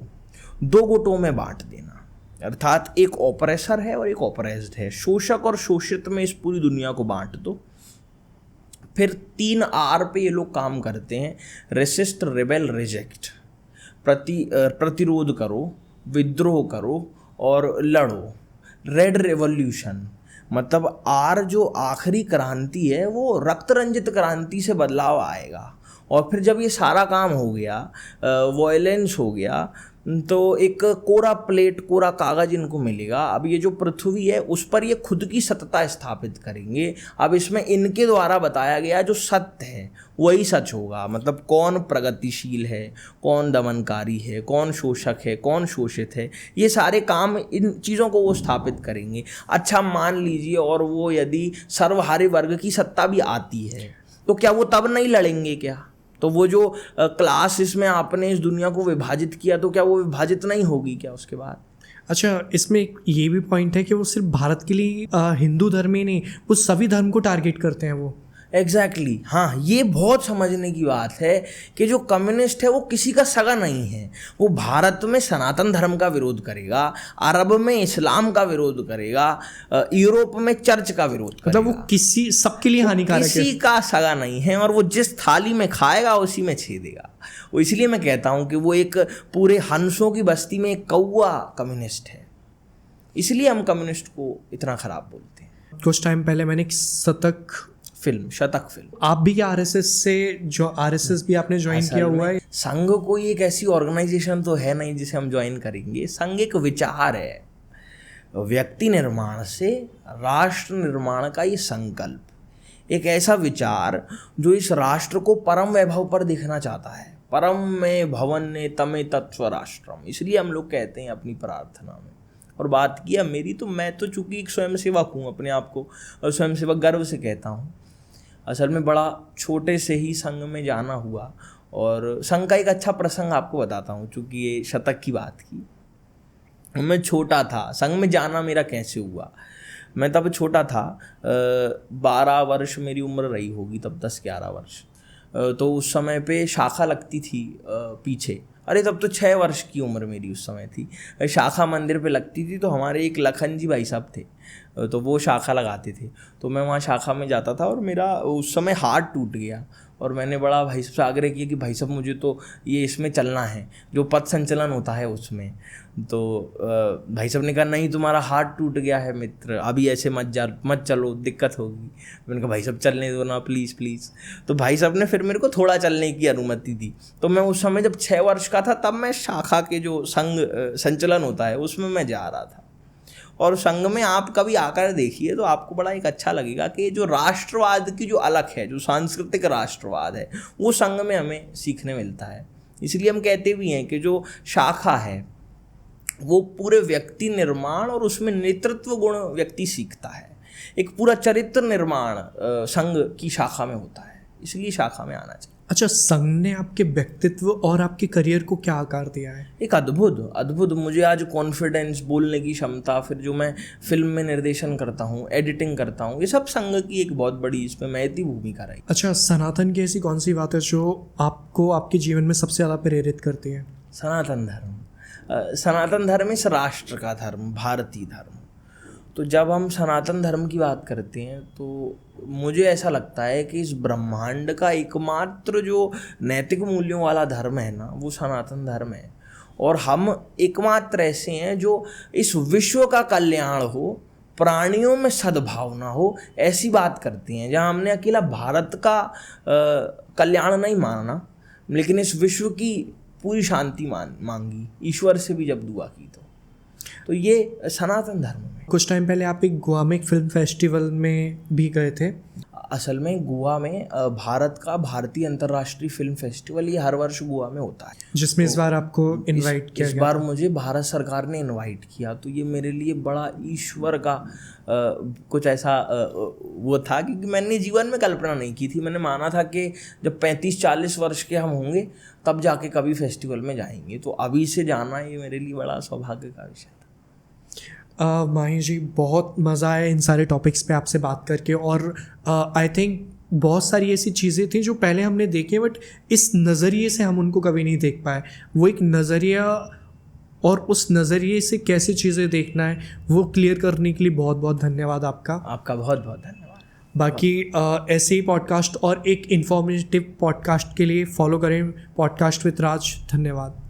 2 गुटों में बांट देना, अर्थात एक ऑपरेसर है और एक ऑपरेस्ड है, शोषक और शोषित में इस पूरी दुनिया को बांट दो। फिर 3 R पे ये लोग काम करते हैं, रेसिस्ट, रिबेल, रिजेक्ट। प्रतिरोध करो, विद्रोह करो और लड़ो। रेड रेवोल्यूशन, मतलब R जो आखिरी क्रांति है वो रक्त रंजित क्रांति से बदलाव आएगा। और फिर जब ये सारा काम हो गया, वॉयलेंस हो गया, तो एक कोरा प्लेट, कोरा कागज इनको मिलेगा। अब ये जो पृथ्वी है उस पर ये खुद की सत्ता स्थापित करेंगे। अब इसमें इनके द्वारा बताया गया जो सत्य है वही सच होगा, मतलब कौन प्रगतिशील है, कौन दमनकारी है, कौन शोषक है, कौन शोषित है, ये सारे काम, इन चीज़ों को वो स्थापित करेंगे। अच्छा, मान लीजिए और वो यदि सर्वहारी वर्ग की सत्ता भी आती है, तो क्या वो तब नहीं लड़ेंगे क्या? तो वो जो क्लास इसमें आपने इस दुनिया को विभाजित किया, तो क्या वो विभाजित नहीं होगी क्या उसके बाद? अच्छा, इसमें ये भी पॉइंट है कि वो सिर्फ भारत के लिए हिंदू धर्म ही नहीं, वो सभी धर्म को टारगेट करते हैं वो। एग्जैक्टली हाँ, ये बहुत समझने की बात है कि जो कम्युनिस्ट है वो किसी का सगा नहीं है। वो भारत में सनातन धर्म का विरोध करेगा, अरब में इस्लाम का विरोध करेगा, यूरोप में चर्च का विरोध करेगा। मतलब वो किसी, सबके लिए हानिकारक है, किसी का सगा नहीं है, और वो जिस थाली में खाएगा उसी में छेदेगा। वो इसलिए मैं कहता हूँ कि वो एक पूरे हंसों की बस्ती में एक कौवा कम्युनिस्ट है, इसलिए हम कम्युनिस्ट को इतना खराब बोलते हैं। कुछ टाइम पहले मैंने एक शतक फिल्म, आप भी क्या आरएसएस से, जो आरएसएस भी आपने ज्वाइन किया हुआ है? संघ कोई एक ऐसी ऑर्गेनाइजेशन तो है नहीं जिसे हम ज्वाइन करेंगे। संघ एक विचार है, व्यक्ति निर्माण से राष्ट्र निर्माण का ये संकल्प, एक ऐसा विचार जो इस राष्ट्र को परम वैभव पर देखना चाहता है। परम में भवन ने तमे तत्व राष्ट्रम, इसलिए हम लोग कहते हैं अपनी प्रार्थना में। और बात किया मेरी, तो मैं तो चूंकि एक स्वयंसेवक हूँ, अपने आप को स्वयंसेवक गर्व से कहता हूँ। असल में बड़ा छोटे से ही संघ में जाना हुआ, और संघ का एक अच्छा प्रसंग आपको बताता हूँ, चूँकि ये शतक की बात की। मैं छोटा था, संघ में जाना मेरा कैसे हुआ, मैं तब छोटा था, 12 वर्ष मेरी उम्र रही होगी तब, 10-11 वर्ष। तो उस समय पे शाखा लगती थी पीछे, अरे तब तो 6 वर्ष की उम्र मेरी उस समय थी। शाखा मंदिर पे लगती थी, तो हमारे एक लखन जी भाई साहब थे, तो वो शाखा लगाते थे। तो मैं वहाँ शाखा में जाता था और मेरा उस समय हाथ टूट गया, और मैंने बड़ा भाई साहब से आग्रह किया कि भाई साहब मुझे तो ये इसमें चलना है, जो पथ संचलन होता है उसमें। तो भाई साहब ने कहा नहीं, तुम्हारा हाथ टूट गया है मित्र, अभी ऐसे मत चलो, दिक्कत होगी। मैंने कहा भाई साहब चलने दो ना, प्लीज़ प्लीज़। तो भाई साहब ने फिर मेरे को थोड़ा चलने की अनुमति दी। तो मैं उस समय जब 6 वर्ष का था, तब मैं शाखा के जो संघ संचलन होता है उसमें मैं जा रहा था। और संघ में आप कभी आकर देखिए तो आपको बड़ा एक अच्छा लगेगा कि जो राष्ट्रवाद की जो अलग है, जो सांस्कृतिक राष्ट्रवाद है, वो संघ में हमें सीखने मिलता है। इसलिए हम कहते भी हैं कि जो शाखा है वो पूरे व्यक्ति निर्माण और उसमें नेतृत्व गुण व्यक्ति सीखता है। एक पूरा चरित्र निर्माण संघ की शाखा में होता है, इसलिए शाखा में आना चाहिए। अच्छा, संघ ने आपके व्यक्तित्व और आपके करियर को क्या आकार दिया है? एक अद्भुत मुझे आज कॉन्फिडेंस, बोलने की क्षमता, फिर जो मैं फिल्म में निर्देशन करता हूँ, एडिटिंग करता हूँ, ये सब संघ की एक बहुत बड़ी इसमें महती भूमिका रही। अच्छा, सनातन की ऐसी कौन सी बात है जो आपको आपके जीवन में सबसे ज़्यादा प्रेरित करती है? सनातन धर्म इस राष्ट्र का धर्म, भारतीय धर्म। तो जब हम सनातन धर्म की बात करते हैं तो मुझे ऐसा लगता है कि इस ब्रह्मांड का एकमात्र जो नैतिक मूल्यों वाला धर्म है ना, वो सनातन धर्म है। और हम एकमात्र ऐसे हैं जो इस विश्व का कल्याण हो, प्राणियों में सद्भावना हो, ऐसी बात करते हैं। जहाँ हमने अकेला भारत का कल्याण नहीं माना, लेकिन इस विश्व की पूरी शांति मांगी, ईश्वर से भी जब दुआ की। तो ये सनातन धर्म में। कुछ टाइम पहले आप एक गोवा में एक फिल्म फेस्टिवल में भी गए थे। असल में गोवा में भारत का भारतीय अंतर्राष्ट्रीय फिल्म फेस्टिवल, ये हर वर्ष गोवा में होता है, जिसमें इस बार आपको इनवाइट किया गया। इस बार मुझे भारत सरकार ने इनवाइट किया। तो ये मेरे लिए बड़ा ईश्वर का कुछ ऐसा वो था, क्योंकि मैंने जीवन में कल्पना नहीं की थी। मैंने माना था कि जब 35-40 वर्ष के हम होंगे तब जाके कभी फेस्टिवल में जाएंगे। तो अभी से जाना ये मेरे लिए बड़ा सौभाग्य का विषय था। माही जी, बहुत मज़ा आया इन सारे टॉपिक्स पे आपसे बात करके। और आई थिंक बहुत सारी ऐसी चीज़ें थी जो पहले हमने देखी, बट इस नज़रिए से हम उनको कभी नहीं देख पाए। वो एक नज़रिया, और उस नज़रिए से कैसे चीज़ें देखना है, वो क्लियर करने के लिए बहुत बहुत धन्यवाद आपका। आपका बहुत बहुत धन्यवाद। बाकी ऐसे ही पॉडकास्ट और एक इन्फॉर्मेटिव पॉडकास्ट के लिए फॉलो करें पॉडकास्ट विद राज। धन्यवाद।